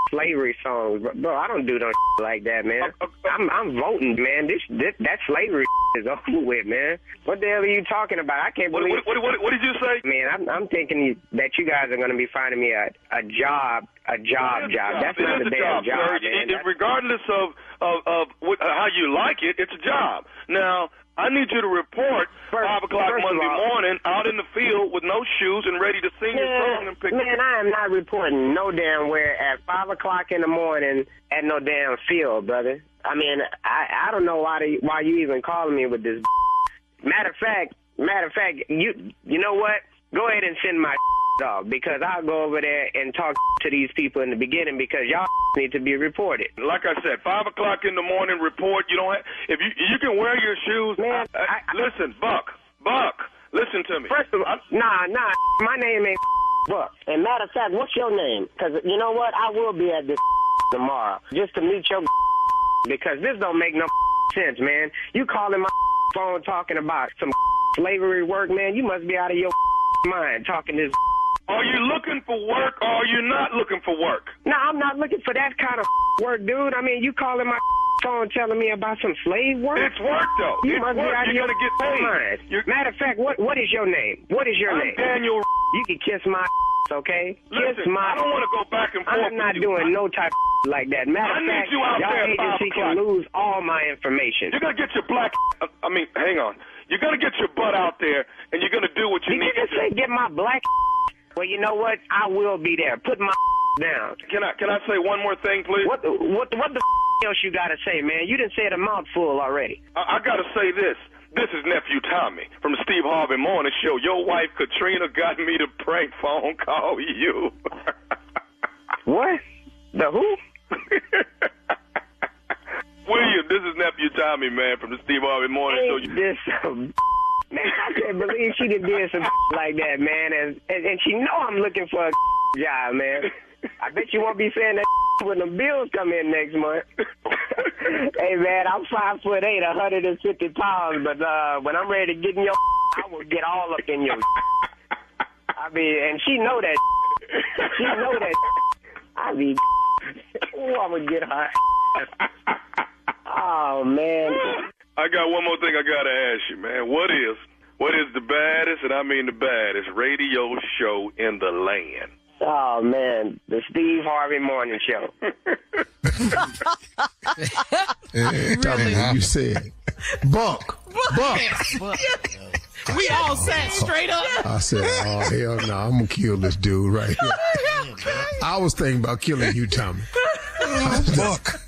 slavery songs, bro. I don't do no like that, man. I'm voting, man. That slavery is over with, man. What the hell are you talking about? I can't believe. What did you say? Man, I'm thinking that you guys are going to be finding me a job. That's not a damn job, man. Regardless of how you like it, it's a job. Now, I need you to report 5 o'clock Monday morning out in the field with no shoes and ready to sing your song and pick. Man, I am not reporting no damn where at 5 o'clock in the morning at no damn field, brother. I don't know why you even calling me with this. Matter of fact, you know what? Go ahead and send my off, because I'll go over there and talk to these people in the beginning, because y'all need to be reported. Like I said, 5 o'clock in the morning, report. You don't have, if you can wear your shoes. Man, listen, Buck, listen to me. First of all, nah, my name ain't Buck. And matter of fact, what's your name? Because you know what? I will be at this tomorrow just to meet your because this don't make no sense, man. You calling my phone talking about some slavery work, man. You must be out of your mind talking this Are you looking for work or are you not looking for work? No, I'm not looking for that kind of work, dude. I mean, you calling my phone telling me about some slave work? It's work, though. You it's must work. be out of You're your going to get paid. Matter of fact, what is your name? What is your name? Daniel. You can kiss my okay? Listen, kiss my I don't want to go back and forth. I'm not doing no type of like that. Matter of fact, you out y'all there at 5 agency can o'clock. lose all my information. You're going to get your hang on. You're going to get your butt out there, and you're going to do what you need to do. Did you just say get my black? Well, you know what? I will be there. Put my down. Can I say one more thing, please? What the else you got to say, man? You done said a mouthful already. I got to say this. This is Nephew Tommy from the Steve Harvey Morning Show. Your wife, Katrina, got me to prank phone call you. What? The who? William, this is Nephew Tommy, man, from the Steve Harvey Morning Show. Man, I can't believe she done did some like that, man. And she know I'm looking for a job, man. I bet you won't be saying that when the bills come in next month. Hey, man, I'm 5'8", 150 pounds, but when I'm ready to get in your I will get all up in your I mean, and she know that. She know that. I mean, I would get her. Oh, man. I got one more thing I got to ask you, man. What is the baddest, and I mean the baddest, radio show in the land? Oh, man, the Steve Harvey Morning Show. Really? You said Buck. We all sat straight up. I said, oh, hell no, I'm going to kill this dude right here. I was thinking about killing you, Tommy. Buck.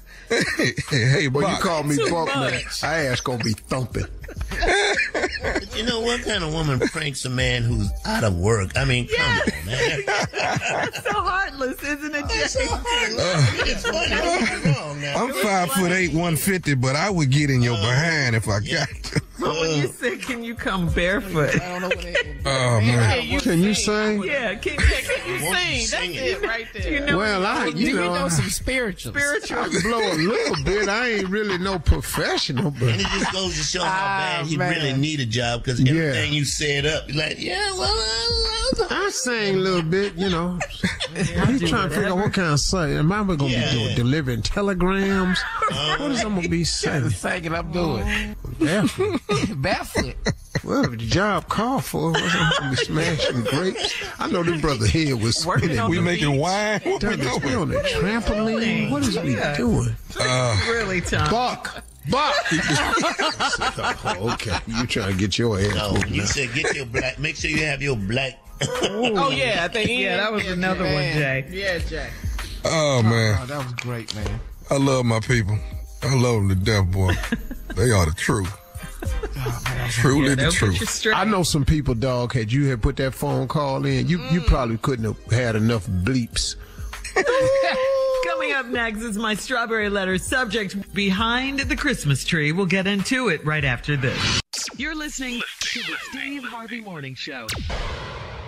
Hey, Buck. Well, you call me Buck, man. I ass going to be thumping. But you know, what kind of woman pranks a man who's out of work? I mean, come on, man. That's so heartless, isn't it, Jay? It's funny. I'm 5'8", 150, but I would get in your behind if I got to. But when you say, can you come barefoot? I don't know what it is. Oh, man. Can you sing? Yeah, can you Sing. That's it right there. You know, Well, you know some spirituals. I can blow a little bit. I ain't really no professional, but And it just goes to show how bad he really need a job, because everything you said up, you're like, I sing a little bit, you know. He's trying to figure out what kind of song. Am I going to be doing? Delivering telegrams? What is I going to be saying? Thinking I'm doing. Barefoot. Well, if the job called for, I'm going to be smashing grapes. I know this brother here was spinning. We making wine? What we We doing? on the trampoline. What is we doing? really, Tom. Buck. Oh, okay. You trying to get your ass no, moving you now. said get your black, make sure you have your black. Oh, yeah. I think that was another one, Jay. Yeah, Jay. Oh, man. Oh, that was great, man. I love my people. I love them to death, boy. They are the truth. Truly the truth. I know some people, dog, had you had put that phone call in, you probably couldn't have had enough bleeps. Coming up next is my strawberry letter subject behind the Christmas tree. We'll get into it right after this. You're listening to the Steve Harvey Morning Show.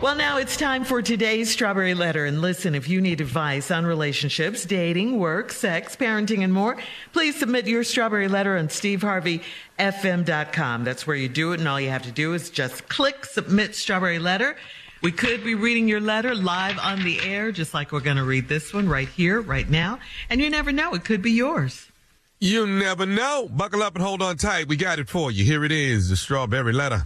Well, now it's time for today's strawberry letter. And listen, if you need advice on relationships, dating, work, sex, parenting, and more, please submit your strawberry letter on SteveHarveyFM.com. That's where you do it, and all you have to do is just click submit strawberry letter. We could be reading your letter live on the air, just like we're going to read this one right here, right now. And you never know, it could be yours. You never know. Buckle up and hold on tight. We got it for you. Here it is, the strawberry letter.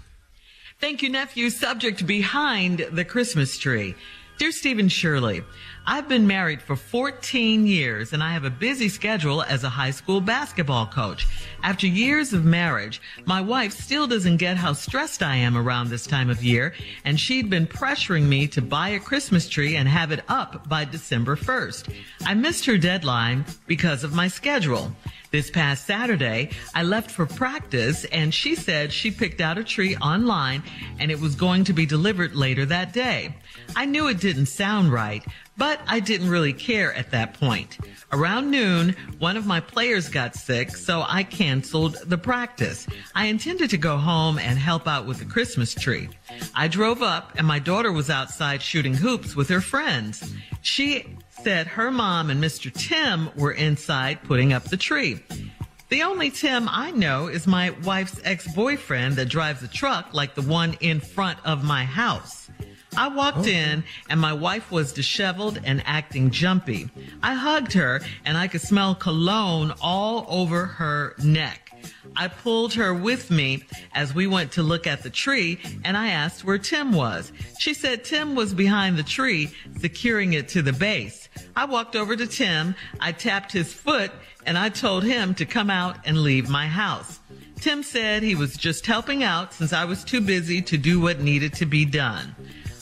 Thank you, Nephew. Subject behind the Christmas tree. Dear Stephen Shirley, I've been married for 14 years and I have a busy schedule as a high school basketball coach. After years of marriage, my wife still doesn't get how stressed I am around this time of year, and she'd been pressuring me to buy a Christmas tree and have it up by December 1st. I missed her deadline because of my schedule. This past Saturday, I left for practice and she said she picked out a tree online and it was going to be delivered later that day. I knew it didn't sound right, but I didn't really care at that point. Around noon, one of my players got sick, so I canceled the practice. I intended to go home and help out with the Christmas tree. I drove up and my daughter was outside shooting hoops with her friends. She said her mom and Mr. Tim were inside putting up the tree. The only Tim I know is my wife's ex-boyfriend that drives a truck like the one in front of my house. I walked in and my wife was disheveled and acting jumpy. I hugged her and I could smell cologne all over her neck. I pulled her with me as we went to look at the tree, and I asked where Tim was. She said Tim was behind the tree, securing it to the base. I walked over to Tim, I tapped his foot, and I told him to come out and leave my house. Tim said he was just helping out since I was too busy to do what needed to be done.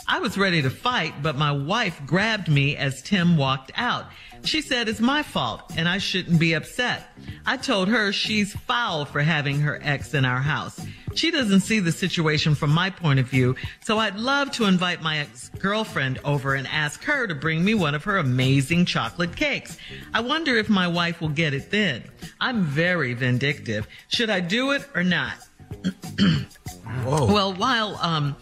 I was ready to fight, but my wife grabbed me as Tim walked out. She said it's my fault and I shouldn't be upset. I told her she's foul for having her ex in our house. She doesn't see the situation from my point of view, so I'd love to invite my ex-girlfriend over and ask her to bring me one of her amazing chocolate cakes. I wonder if my wife will get it then. I'm very vindictive. Should I do it or not? Whoa. Well, while,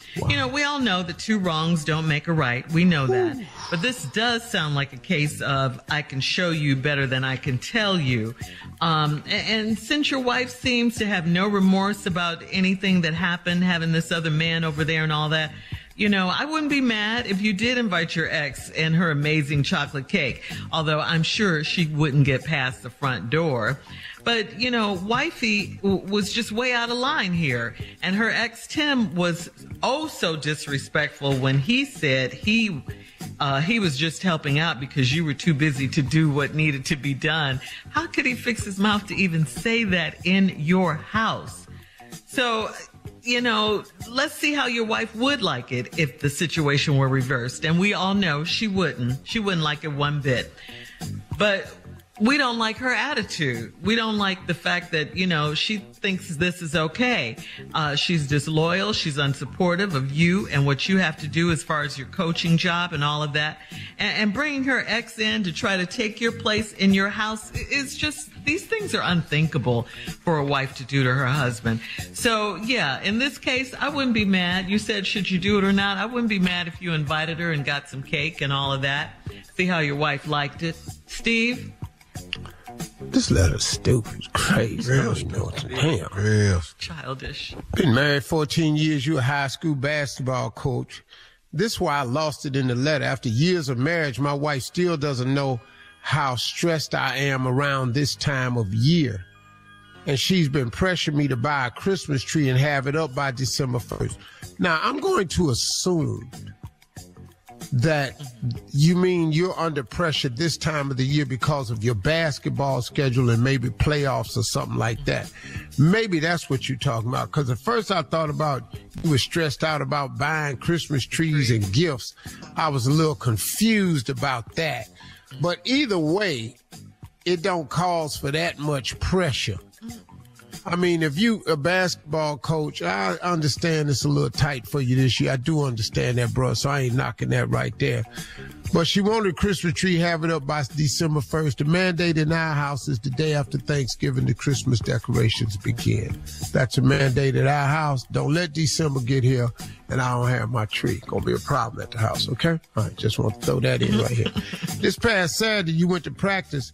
we all know that two wrongs don't make a right. We know that. But this does sound like a case of I can show you better than I can tell you. And since your wife seems to have no remorse about anything that happened, having this other man over there and all that, I wouldn't be mad if you did invite your ex and her amazing chocolate cake, although I'm sure she wouldn't get past the front door. But, wifey was just way out of line here. And her ex, Tim, was oh so disrespectful when he said he was just helping out because you were too busy to do what needed to be done. How could he fix his mouth to even say that in your house? So, let's see how your wife would like it if the situation were reversed. And we all know she wouldn't. She wouldn't like it one bit. But we don't like her attitude. We don't like the fact that, she thinks this is okay. She's disloyal. She's unsupportive of you and what you have to do as far as your coaching job and all of that. And bringing her ex in to try to take your place in your house is just, these things are unthinkable for a wife to do to her husband. So, yeah, in this case, I wouldn't be mad. You said, should you do it or not? I wouldn't be mad if you invited her and got some cake and all of that. See how your wife liked it. Steve? This letter's stupid, crazy. Damn. Childish. Been married 14 years. You're a high school basketball coach. This is why I lost it in the letter. After years of marriage, my wife still doesn't know how stressed I am around this time of year. And she's been pressuring me to buy a Christmas tree and have it up by December 1st. Now, I'm going to assume that you mean you're under pressure this time of the year because of your basketball schedule and maybe playoffs or something like that. Maybe that's what you're talking about. Because at first I thought about you were stressed out about buying Christmas trees and gifts. I was a little confused about that. But either way, it don't cause for that much pressure. I mean, if you a basketball coach, I understand it's a little tight for you this year. I do understand that, bro, so I ain't knocking that right there. But she wanted a Christmas tree, have it up by December 1st. The mandate in our house is the day after Thanksgiving, the Christmas decorations begin. That's a mandate at our house. Don't let December get here and I don't have my tree. Gonna be a problem at the house, okay? All right, just want to throw that in right here. This past Saturday, you went to practice.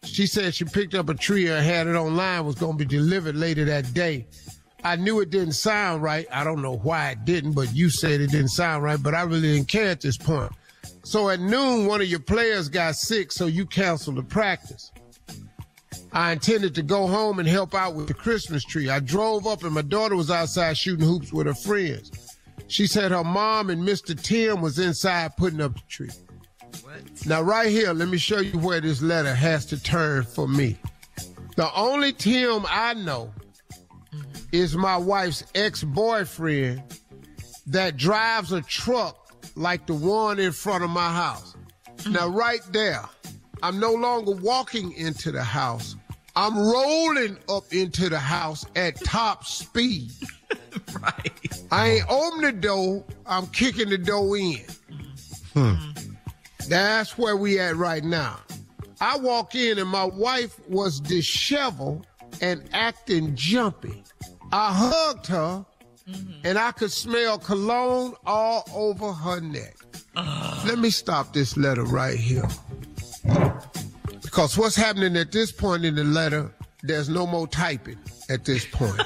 She said she picked up a tree and had it online, was going to be delivered later that day. I knew it didn't sound right. I don't know why it didn't, but you said it didn't sound right, but I really didn't care at this point. So at noon, one of your players got sick, so you canceled the practice. I intended to go home and help out with the Christmas tree. I drove up and my daughter was outside shooting hoops with her friends. She said her mom and Mr. Tim was inside putting up the tree. Now, right here, let me show you where this letter has to turn for me. The only Tim I know is my wife's ex-boyfriend that drives a truck like the one in front of my house. Now, right there, I'm no longer walking into the house. I'm rolling up into the house at top speed. Right. I ain't open the door. I'm kicking the door in. That's where we at right now. I walk in and my wife was disheveled and acting jumpy. I hugged her and I could smell cologne all over her neck. Let me stop this letter right here. Because what's happening at this point in the letter, there's no more typing at this point.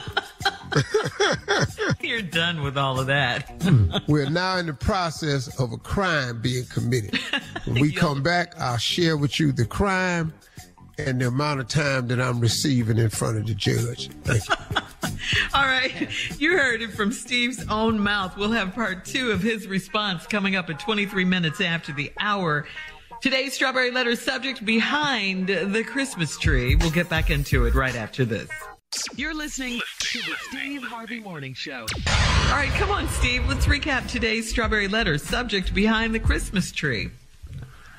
You're done with all of that. We're now in the process of a crime being committed. When we come back, I'll share with you the crime and the amount of time that I'm receiving in front of the judge. Thank you. All right. You heard it from Steve's own mouth. We'll have part 2 of his response coming up at 23 minutes after the hour. Today's Strawberry Letter subject behind the Christmas tree. We'll get back into it right after this. You're listening to the Steve Harvey Morning Show. All right, come on, Steve. Let's recap today's Strawberry Letter subject behind the Christmas tree.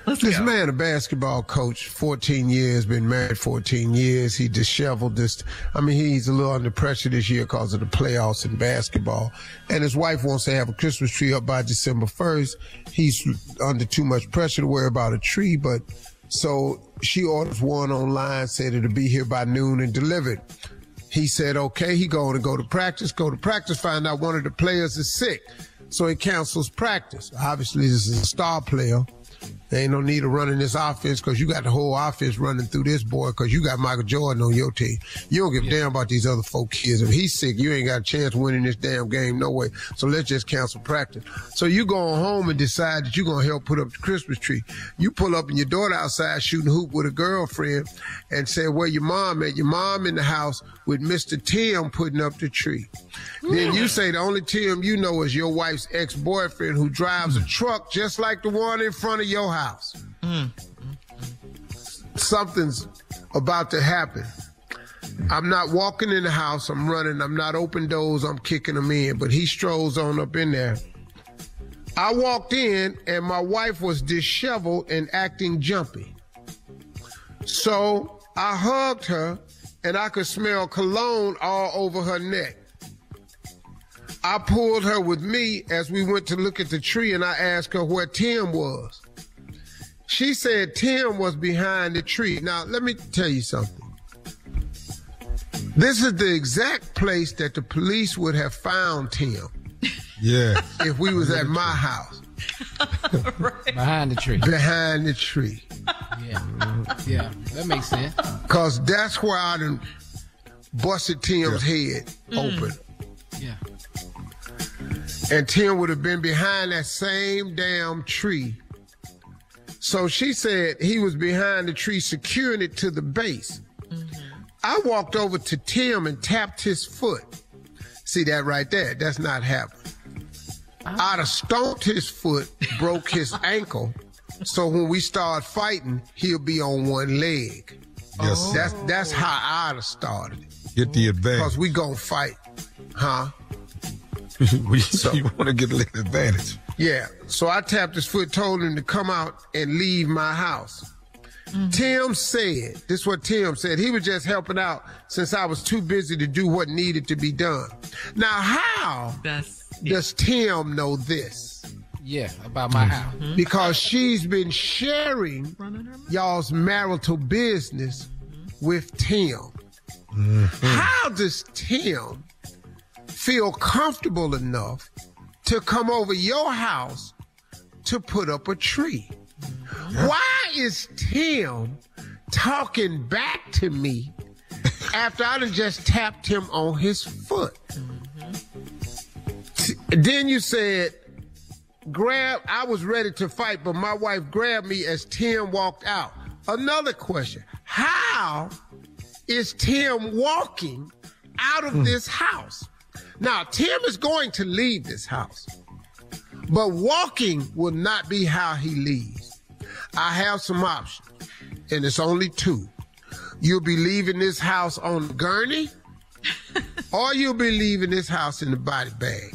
This man, a basketball coach, 14 years, been married 14 years. He disheveled this. I mean, he's a little under pressure this year because of the playoffs in basketball. And his wife wants to have a Christmas tree up by December 1st. He's under too much pressure to worry about a tree, but so she orders one online, said it'll be here by noon and delivered. He said, okay, he going to go to practice, find out one of the players is sick. So he cancels practice. Obviously, this is a star player. There ain't no need of running this offense because you got the whole offense running through this boy because you got Michael Jordan on your team. You don't give a damn about these other 4 kids. If he's sick, you ain't got a chance winning this damn game, no way. So let's just cancel practice. So you go home and decide that you're going to help put up the Christmas tree. You pull up and your daughter outside shooting hoop with a girlfriend and say, where your mom at? Your mom in the house with Mr. Tim putting up the tree. Then you say the only Tim you know is your wife's ex-boyfriend who drives a truck just like the one in front of your house. Something's about to happen. I'm not walking in the house. I'm running. I'm not open doors. I'm kicking them in. But he strolls on up in there. I walked in and my wife was disheveled and acting jumpy. So I hugged her and I could smell cologne all over her neck. I pulled her with me as we went to look at the tree and I asked her where Tim was. She said Tim was behind the tree. Now, let me tell you something. This is the exact place that the police would have found Tim. Yeah. If we was at my house. Right. Behind the tree. Behind the tree. Yeah, that makes sense. Because that's where I done busted Tim's head open. Yeah. And Tim would have been behind that same damn tree. So she said he was behind the tree securing it to the base. I walked over to Tim and tapped his foot. See that right there? That's not happening. I'd have stomped his foot, broke his ankle. So when we start fighting, he'll be on one leg. Yes. That's how I'd have started. Get the advantage. Because we gonna fight. Huh? You want to get the advantage. Yeah. So I tapped his foot, told him to come out and leave my house. Tim said, this is what Tim said, he was just helping out since I was too busy to do what needed to be done. Now, how does Tim know this? Yeah, about my house. Because she's been sharing y'all's marital business with Tim. How does Tim feel comfortable enough to come over your house to put up a tree? Why is Tim talking back to me after I done just tapped him on his foot? Then you said, I was ready to fight, but my wife grabbed me as Tim walked out. Another question, how is Tim walking out of this house? Now, Tim is going to leave this house, but walking will not be how he leaves. I have some options, and it's only 2. You'll be leaving this house on the gurney, or you'll be leaving this house in the body bag.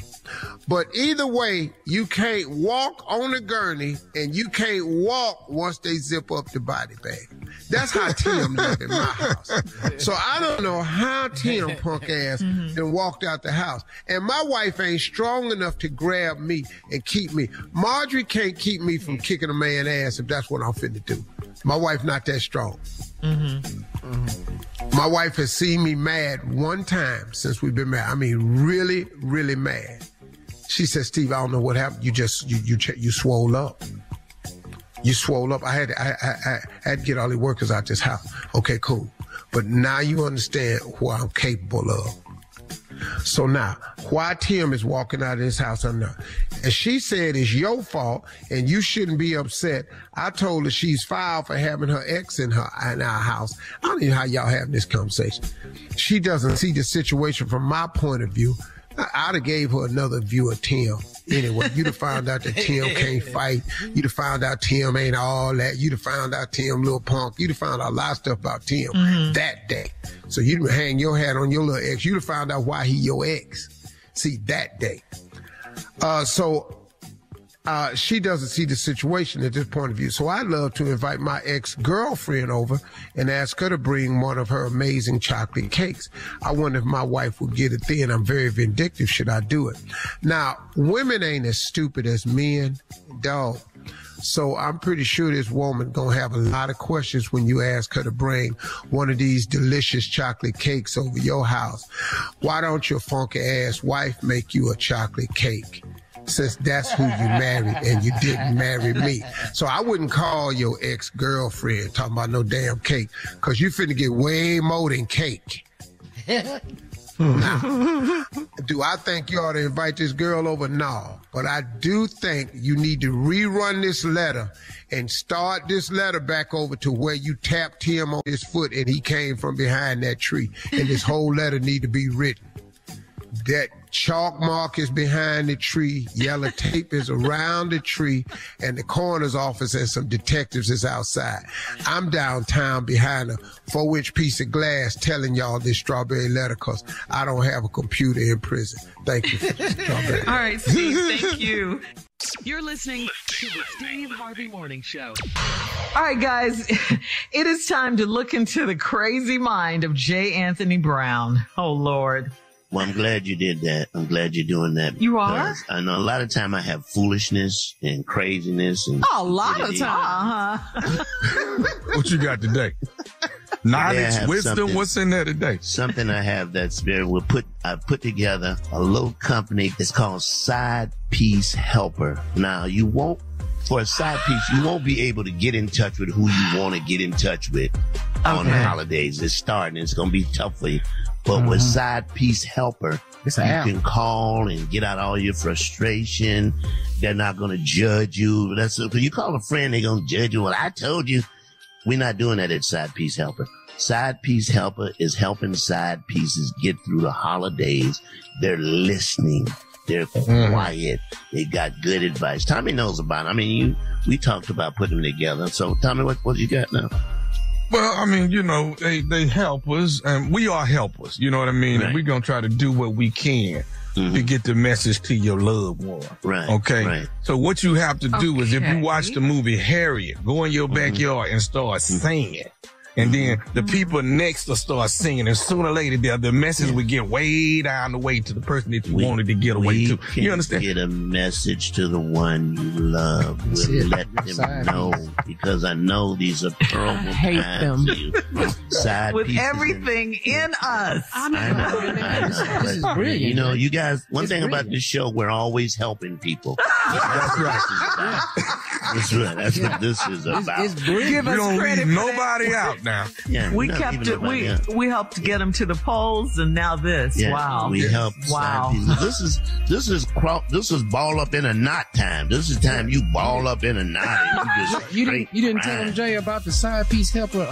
But either way, you can't walk on the gurney, and you can't walk once they zip up the body bag. That's how Tim lived in my house. So I don't know how Tim, punk ass, then walked out the house. And my wife ain't strong enough to grab me and keep me. Marjorie can't keep me from kicking a man's ass if that's what I'm finna do. My wife not that strong. My wife has seen me mad one time since we've been married. I mean, really, really mad. She said, Steve, I don't know what happened. You swole up. You swole up. I had to get all the workers out this house. Okay, cool. But now you understand what I'm capable of. So now, why Tim is walking out of his house, I know. And she said it's your fault and you shouldn't be upset. I told her she's filed for having her ex in our house. I don't know how y'all having this conversation. She doesn't see the situation from my point of view. I'd have gave her another view of Tim. Anyway, you'd have found out that Tim can't fight. You'd have found out Tim ain't all that. You'd have found out Tim little punk. You'd have found out a lot of stuff about Tim that day. So you'd hang your hat on your little ex. You'd have found out why he your ex. See, that day. She doesn't see the situation at this point of view. So I'd love to invite my ex-girlfriend over and ask her to bring one of her amazing chocolate cakes. I wonder if my wife would get it then. I'm very vindictive. Should I do it? Now, women ain't as stupid as men, dog. So I'm pretty sure this woman gonna have a lot of questions when you ask her to bring one of these delicious chocolate cakes over your house. Why don't your funky ass wife make you a chocolate cake? Since that's who you married and you didn't marry me. So I wouldn't call your ex-girlfriend talking about no damn cake, because you finna get way more than cake. Now, do I think you ought to invite this girl over? No. But I do think you need to rerun this letter and start this letter back over to where you tapped him on his foot and he came from behind that tree. And this whole letter need to be written. That chalk mark is behind the tree, yellow tape is around the tree, and the coroner's office and some detectives is outside. I'm downtown behind a 4-inch piece of glass telling y'all this strawberry letter because I don't have a computer in prison. Thank you for the strawberry. All right, Steve, thank you. You're listening to the Steve Harvey Morning Show. All right, guys, it is time to look into the crazy mind of J. Anthony Brown. Oh, Lord. Well, I'm glad you did that. I'm glad you're doing that. You are? I know a lot of time I have foolishness and craziness. And a lot of time. What you got today? Knowledge, wisdom, what's in there today? Something I have that's very, I put together a little company that's called Sidepiece Helper. Now, for a side piece, you won't be able to get in touch with who you want to get in touch with on the holidays. It's starting. It's going to be tough for you. But with Sidepiece Helper, you can call and get out all your frustration. They're not going to judge you. Cause you call a friend, they're going to judge you. Well, I told you. We're not doing that at Sidepiece Helper. Sidepiece Helper is helping side pieces get through the holidays. They're listening. They're quiet. They got good advice. Tommy knows about it. I mean, we talked about putting them together. So, Tommy, what you got now? Well, I mean, they help us, and we are helpers. You know what I mean? Right. And we're going to try to do what we can to get the message to your loved one. Right. Okay? Right. So what you have to do is, if you watch the movie Harriet, go in your backyard and start singing. And then the people next will start singing, and sooner or later, the message will get way down the way to the person that you wanted to get away to. You understand? Get a message to the one you love. We'll let them know, because I know these are terrible times. I hate them. With everything in us. I know. This is brilliant. You know, you guys, one thing about this show, we're always helping people. That's right. That's right. That's what this is about. It's brilliant. We don't leave nobody out now. Yeah, we kept it. We helped get them to the polls, and now this. Yeah, wow. We helped. Wow. This is ball up in a knot time. This is time you ball up in a knot. And You didn't tell them, Jay, about the Sidepiece Helper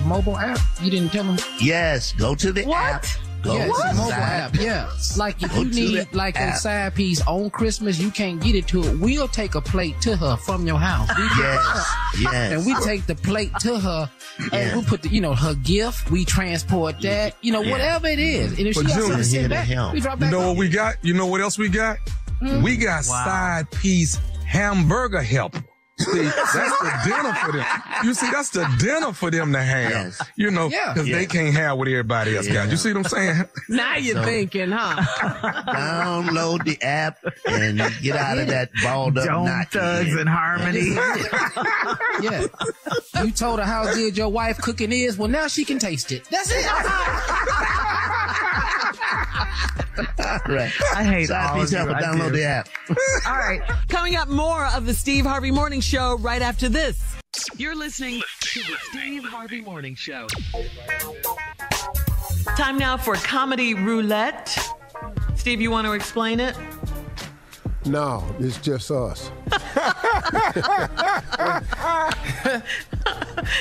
mobile app? You didn't tell them? Yes, go to the app. Go Yeah, to it's a the mobile side. app. Yeah. Like if Go you to need the like a app. side piece on Christmas, you can't get it to it. We'll take a plate to her from your house. Yes. And we take the plate to her Yeah. and we put her gift, we transport that, whatever it is. And if she But got Junior, something to here send to back, help. we drop You back know off. what we got? You know what else we got? We got side piece hamburger helper. See, that's the dinner for them. You see, that's the dinner for them to have. Yes. Because they can't have what everybody else got. You see what I'm saying? Now you're thinking, huh? Download the app and get out of that balled up knot. Thugs and Harmony. Yeah. You told her how good your wife cooking is. Well, now she can taste it. That's it. Right. I hate Side all piece of you. helper. I Download do. the app. All right. Coming up, more of the Steve Harvey Morning Show right after this. You're listening to the Steve Harvey Morning Show. Time now for Comedy Roulette. Steve, you want to explain it? No, it's just us.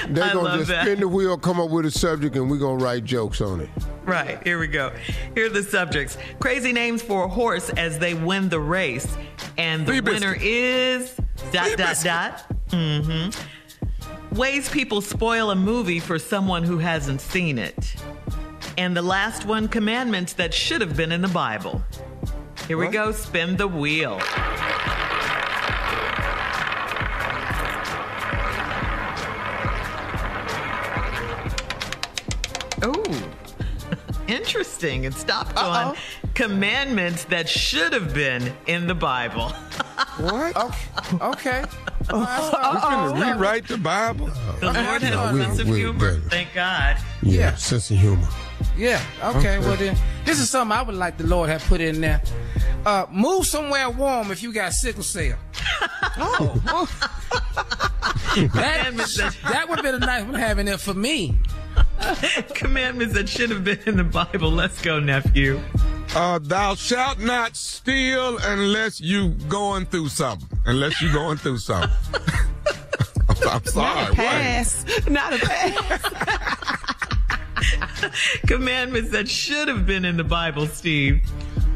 They're going to just spin the wheel, come up with a subject, and we're going to write jokes on it. Right, here we go. Here are the subjects. Crazy names for a horse as they win the race. And the winner is... ... Mm-hmm. Ways people spoil a movie for someone who hasn't seen it. And the last one, commandments that should have been in the Bible. Here we go, spin the wheel. Oh, interesting. It stopped on commandments that should have been in the Bible. What? Okay. We're going to rewrite the Bible. The Lord has a sense of humor. Thank God. Yeah, sense of humor. Yeah, okay. Well, then, this is something I would like the Lord have put in there. Move somewhere warm if you got sickle cell. That would have been a nice one having there for me. Commandments that should have been in the Bible. Let's go, nephew. Thou shalt not steal unless you going through something. I'm sorry. Not a pass. Commandments that should have been in the Bible, Steve.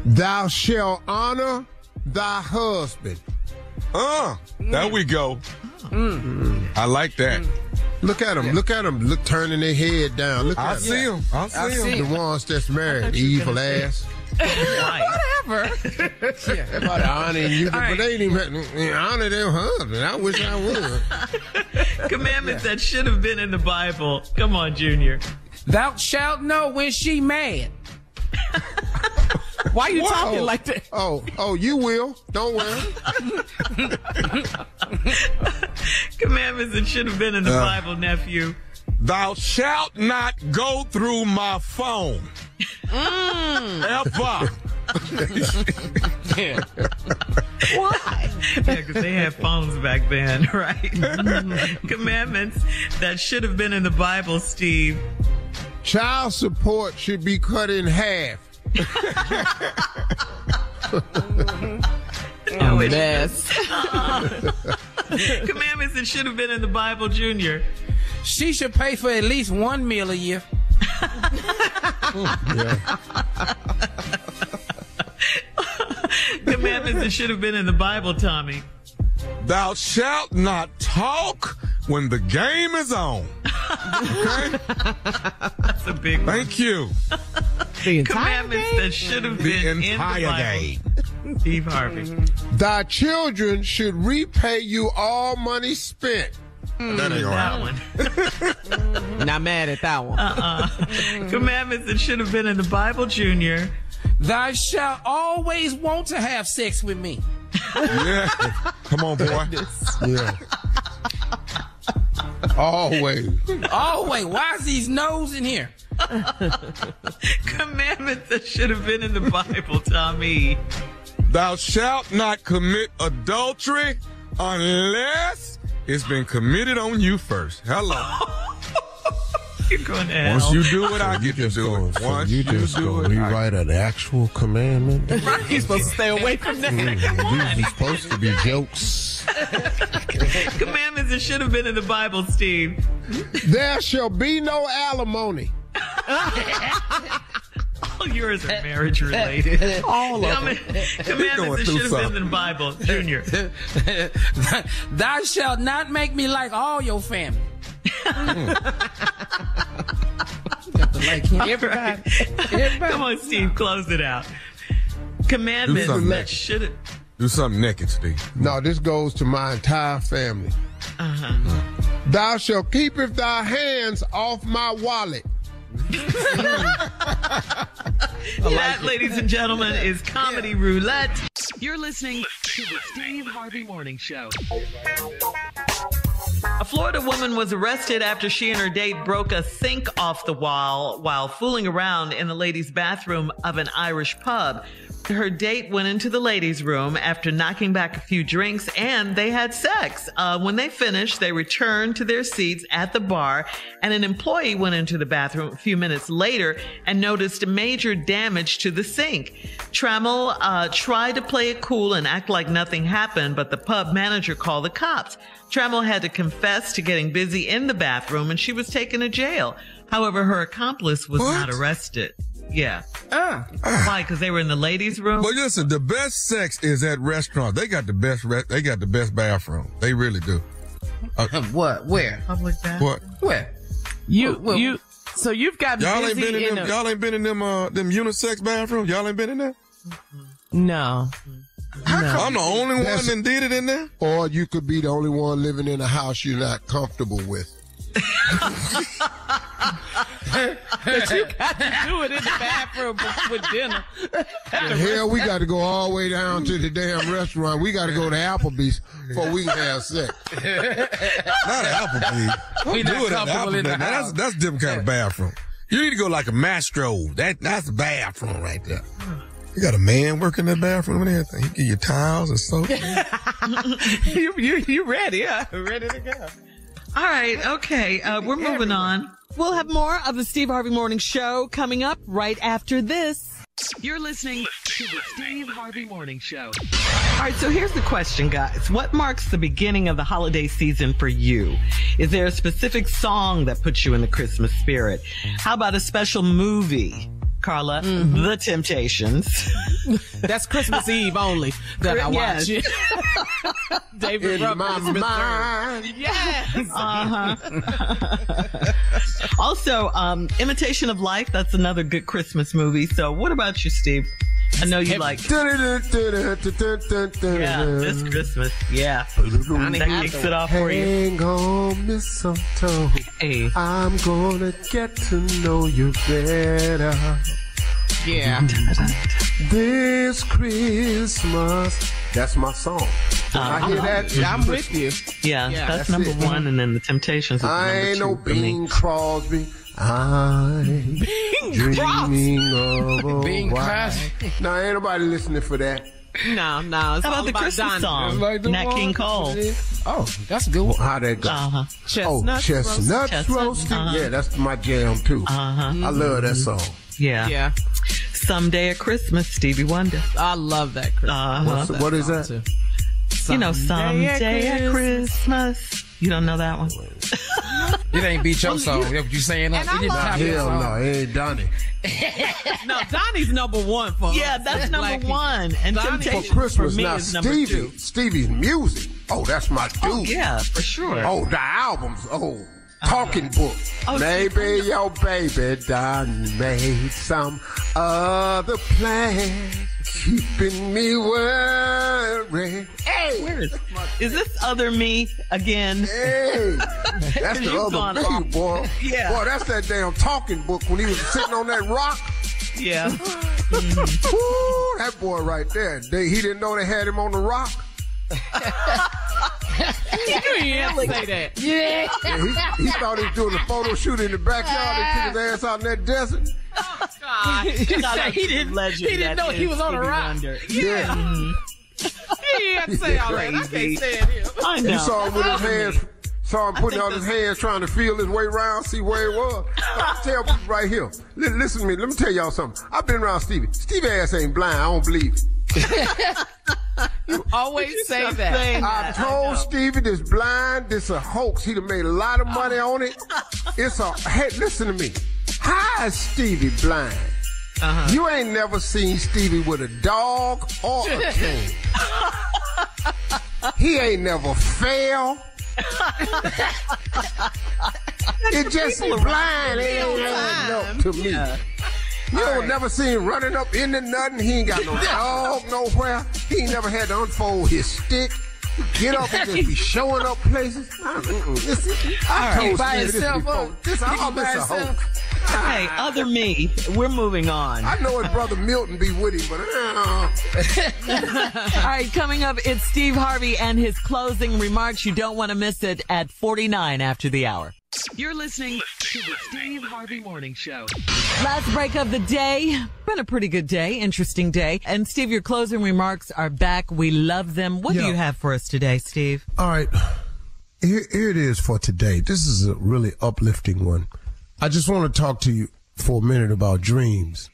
Thou shalt honor thy husband. There we go. I like that. Look at them. Look, turning their head down. Look at them. I see them. The ones that's married, evil ass. Whatever. About honoring you, but they ain't even honor their husband. I wish I would. Commandments that should have been in the Bible. Come on, Junior. Thou shalt know when she mad. Why are you talking like that? Oh, you will. Don't worry. Commandments that should have been in the Bible, nephew. Thou shalt not go through my phone. Ever. Yeah. Why? Yeah, because they had phones back then, right? Commandments that should have been in the Bible, Steve. Child support should be cut in half. Mess. Commandments that should have been in the Bible, Junior. She should pay for at least one meal a year. Commandments that should have been in the Bible, Tommy. Thou shalt not talk when the game is on. Okay? That's a big one. Thank you. Commandments that should have been in the Bible. Game. Steve Harvey. Thy children should repay you all money spent. That ain't That right. one. Not mad at that one. Commandments that should have been in the Bible, Junior. Thou shalt always want to have sex with me. Yeah. Come on, boy. Yeah. Always. Why is these no's in here? Commandments that should have been in the Bible, Tommy. Thou shalt not commit adultery unless it's been committed on you first. Hello. You're going to hell. Once you do it, I get to do it. Once you just do it, rewrite an actual commandment. Right. You're supposed to stay away from that. These are supposed to be jokes. Commandments that should have been in the Bible, Steve. There shall be no alimony. All yours are marriage related. All of them. Commandments that should have been in the Bible, Junior. Thou shalt not make me like all your family. Everybody. Come on, Steve, close it out. Commandments that should have... Do something naked, Steve. No, this goes to my entire family. Thou shalt keepeth thy hands off my wallet. That, ladies and gentlemen, is Comedy Roulette. You're listening to the Steve Harvey Morning Show. A Florida woman was arrested after she and her date broke a sink off the wall while fooling around in the ladies' bathroom of an Irish pub. Her date went into the ladies' room after knocking back a few drinks, and they had sex. When they finished, they returned to their seats at the bar, and an employee went into the bathroom a few minutes later and noticed major damage to the sink. Trammell tried to play it cool and act like nothing happened, but the pub manager called the cops. Trammell had to confess to getting busy in the bathroom, and she was taken to jail. However, her accomplice was not arrested. Yeah. Why? Because they were in the ladies' room? But listen, the best sex is at restaurants. They got the best bathroom. They really do. What? Where? Public bathroom? What? Where? So you've got y'all ain't been in them. Y'all ain't been in them unisex bathrooms. Y'all ain't been in there. No. I'm the only one that did it in there. Or you could be the only one living in a house you're not comfortable with. But you got to do it in the bathroom with dinner. Hell, we got to go all the way down to the damn restaurant. We got to go to Applebee's before we can have sex. Not Applebee's. We Do not it at comfortable in the Applebee's. house. That's a different kind of bathroom. You need to go like a Mastro. That's a bathroom right there. You got a man working in the bathroom and everything. He give you towels and soap. You ready? Yeah, ready to go. All right. Okay. We're moving on. We'll have more of the Steve Harvey Morning Show coming up right after this. You're listening to the Steve Harvey Morning Show. All right, so here's the question, guys. What marks the beginning of the holiday season for you? Is there a specific song that puts you in the Christmas spirit? How about a special movie? Carla, The Temptations. That's Christmas Eve only that I watch. Yes. David In my mind. Yes. Also, Imitation of Life. That's another good Christmas movie. So what about you, Steve? I know you like. Yeah, this Christmas. Yeah. That kicks it off for you. Hang on, mistletoe. Hey. I'm gonna get to know you better. Yeah. This Christmas. That's my song. I hear that. I'm with you. Yeah, that's that's number it. one, and then The Temptations is I number ain't two no for me. Bing Crosby. I'm dreaming of a Bing white. Now, ain't nobody listening for that. No. It's How all about the Christmas Donnie. song? Nat King Cole. Oh, that's a good one. How that go? Chestnuts. Chestnuts roasted. Yeah, that's my jam too. I love that song. Yeah. Yeah. Someday at Christmas, Stevie Wonder. I love that Christmas. What is that? Too. You know, Someday at Christmas. You don't know that one? It ain't beat your song. That's what you saying? And I love Hell no, it ain't Donnie. No, Donnie's number one for us. Yeah, that's number Like, one. And Donnie- For Temptations Christmas, for me now is number two. Stevie's music. Oh, that's my dude. Oh, yeah, for sure. Oh, the albums. Oh, talking book. Oh, Maybe your baby done made some other plan, keeping me worried. Hey, Where is this other me again? hey, that's the You've gone other me, off. boy. Yeah. Boy, that's that damn talking book when he was sitting on that rock. Yeah. Woo, that boy right there. He didn't know they had him on the rock. You didn't say that. Yeah, he thought he was doing a photo shoot in the backyard and took his ass out in that desert. God. He didn't know he was on a rock. Yeah. He had to say all that. I can't stand him. I know. You saw him with his hands, saw him putting out his hands trying to feel his way around, see where he was. I tell people right here, listen to me, let me tell y'all something. I've been around Stevie. Stevie ass ain't blind, I don't believe it. You always say that. I told Stevie this blind, this a hoax. He done made a lot of money on it. Hey, listen to me. How is Stevie blind? You ain't never seen Stevie with a dog or a cane. He ain't never failed. It just blind ain't adding up to me. You don't never see him running up into nothing. He ain't got no dog nowhere. He ain't never had to unfold his stick. Get up and just be showing up places. I told Stevie this before. This all this a hoax. Hey, other me. We're moving on. I know his brother Milton be with him, but All right, coming up, it's Steve Harvey and his closing remarks. You don't want to miss it at 49 after the hour. You're listening to the Steve Harvey Morning Show. Last break of the day. Been a pretty good day, interesting day. And Steve, your closing remarks are back. We love them. What do you have for us today, Steve? All right. Here it is for today. This is a really uplifting one. I just want to talk to you for a minute about dreams,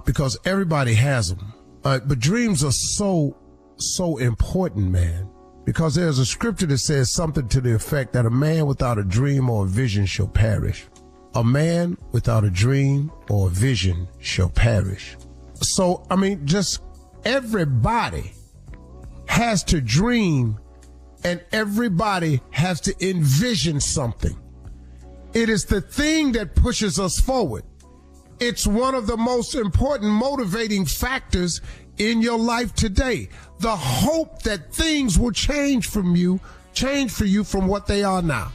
because everybody has them. But dreams are so important, man, because there's a scripture that says something to the effect that a man without a dream or a vision shall perish. A man without a dream or a vision shall perish. So, I mean, just everybody has to dream, and everybody has to envision something. It is the thing that pushes us forward. It's one of the most important motivating factors in your life today. The hope that things will change for you from what they are now.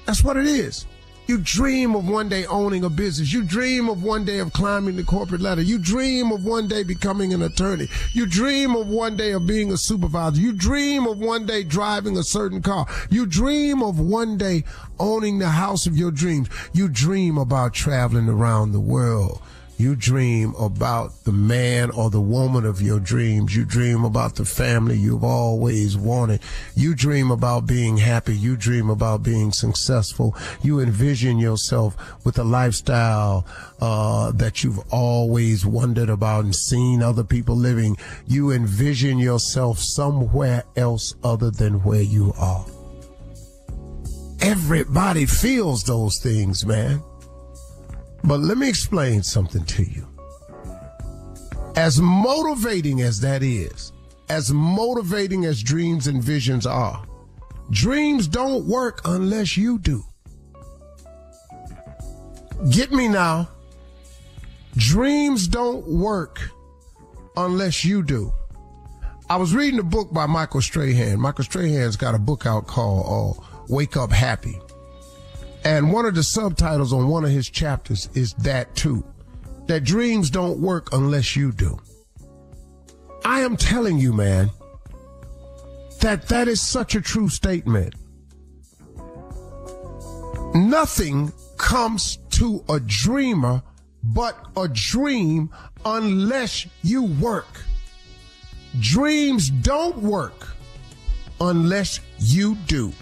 That's what it is. You dream of one day owning a business. You dream of one day of climbing the corporate ladder. You dream of one day becoming an attorney. You dream of one day of being a supervisor. You dream of one day driving a certain car. You dream of one day owning the house of your dreams. You dream about traveling around the world. You dream about the man or the woman of your dreams. You dream about the family you've always wanted. You dream about being happy. You dream about being successful. You envision yourself with a lifestyle that you've always wondered about and seen other people living. You envision yourself somewhere else other than where you are. Everybody feels those things, man. But let me explain something to you. As motivating as that is, as motivating as dreams and visions are, dreams don't work unless you do. Get me now. Dreams don't work unless you do. I was reading a book by Michael Strahan. Michael Strahan's got a book out called Wake Up Happy. And one of the subtitles on one of his chapters is that too, that dreams don't work unless you do. I am telling you, man, that is such a true statement. Nothing comes to a dreamer but a dream unless you work. Dreams don't work unless you do.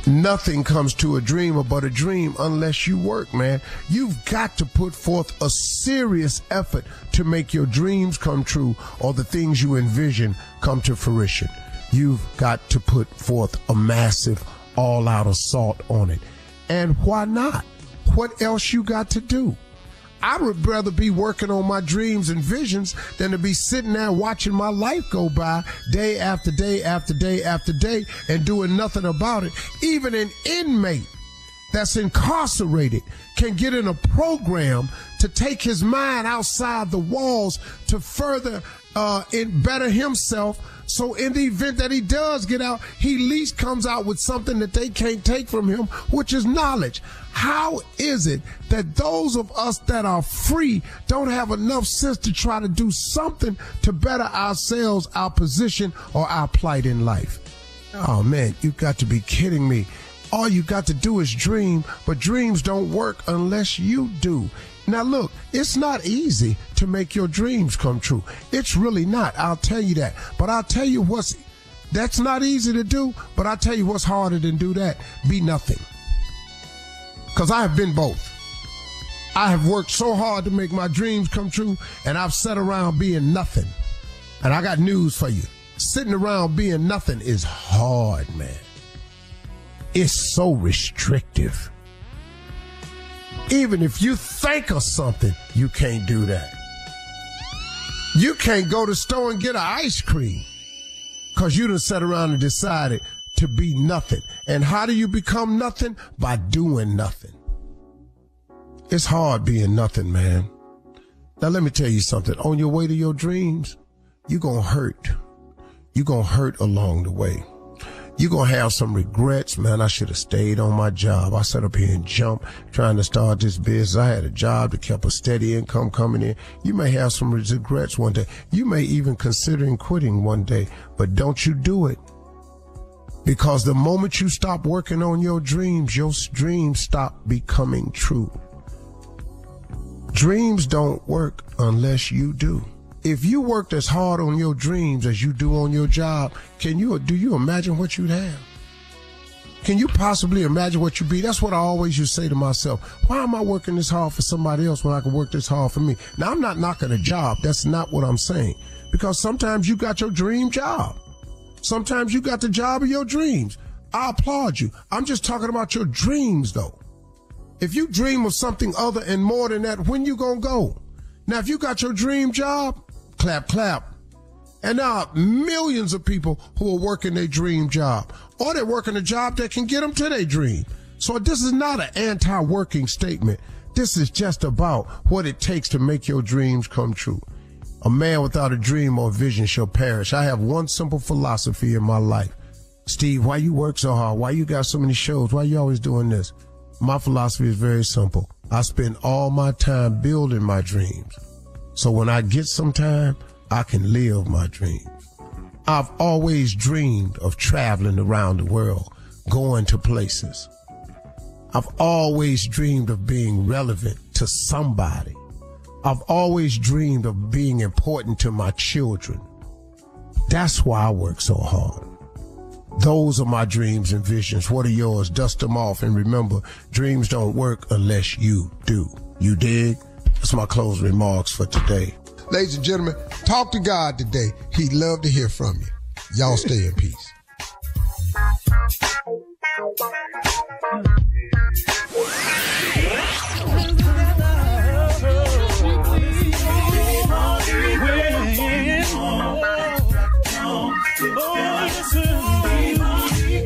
Nothing comes to a dreamer but a dream unless you work, man. You've got to put forth a serious effort to make your dreams come true or the things you envision come to fruition. You've got to put forth a massive all-out assault on it. And why not? What else you got to do? I would rather be working on my dreams and visions than to be sitting there watching my life go by day after day after day after day and doing nothing about it. Even an inmate that's incarcerated can get in a program to take his mind outside the walls to further better himself. So in the event that he does get out, he at least comes out with something that they can't take from him, which is knowledge. How is it that those of us that are free don't have enough sense to try to do something to better ourselves, our position, or our plight in life? Oh man, you've got to be kidding me. All you got to do is dream, but dreams don't work unless you do. Now look, it's not easy to make your dreams come true. It's really not. I'll tell you that. But I'll tell you that's not easy to do, but I'll tell you what's harder than do that. Be nothing. Because I have been both. I have worked so hard to make my dreams come true, and I've sat around being nothing. And I got news for you. Sitting around being nothing is hard, man. It's so restrictive. Even if you think of something, you can't do that. You can't go to the store and get an ice cream because you done sat around and decided to be nothing. And how do you become nothing? By doing nothing. It's hard being nothing, man. Now let me tell you something. On your way to your dreams, you're going to hurt. You're going to hurt along the way. You're going to have some regrets. Man, I should have stayed on my job. I sat up here and jumped trying to start this business. I had a job that kept a steady income coming in. You may have some regrets one day. You may even consider quitting one day, but don't you do it Because the moment you stop working on your dreams stop becoming true. Dreams don't work unless you do. If you worked as hard on your dreams as you do on your job, do you imagine what you'd have? Can you possibly imagine what you'd be? That's what I always used to say to myself. Why am I working this hard for somebody else when I can work this hard for me? Now, I'm not knocking a job. That's not what I'm saying. Because sometimes you got your dream job. Sometimes you got the job of your dreams. I applaud you. I'm just talking about your dreams, though. If you dream of something other and more than that, when you gonna go? Now, if you got your dream job, clap, clap. And there are millions of people who are working their dream job, or they're working a job that can get them to their dream. So this is not an anti-working statement. This is just about what it takes to make your dreams come true. A man without a dream or vision shall perish. I have one simple philosophy in my life. Steve, why you work so hard? Why you got so many shows? Why you always doing this? My philosophy is very simple. I spend all my time building my dreams. So when I get some time, I can live my dreams. I've always dreamed of traveling around the world, going to places. I've always dreamed of being relevant to somebody. I've always dreamed of being important to my children. That's why I work so hard. Those are my dreams and visions. What are yours? Dust them off and remember, dreams don't work unless you do. You dig? That's my closing remarks for today. Ladies and gentlemen, talk to God today. He'd love to hear from you. Y'all stay in peace.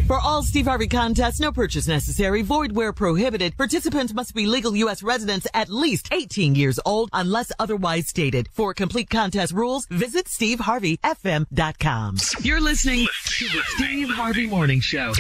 For all Steve Harvey contests, no purchase necessary, void where prohibited. Participants must be legal U.S. residents at least 18 years old unless otherwise stated. For complete contest rules, visit SteveHarveyFM.com. You're listening to the Steve Harvey Morning Show.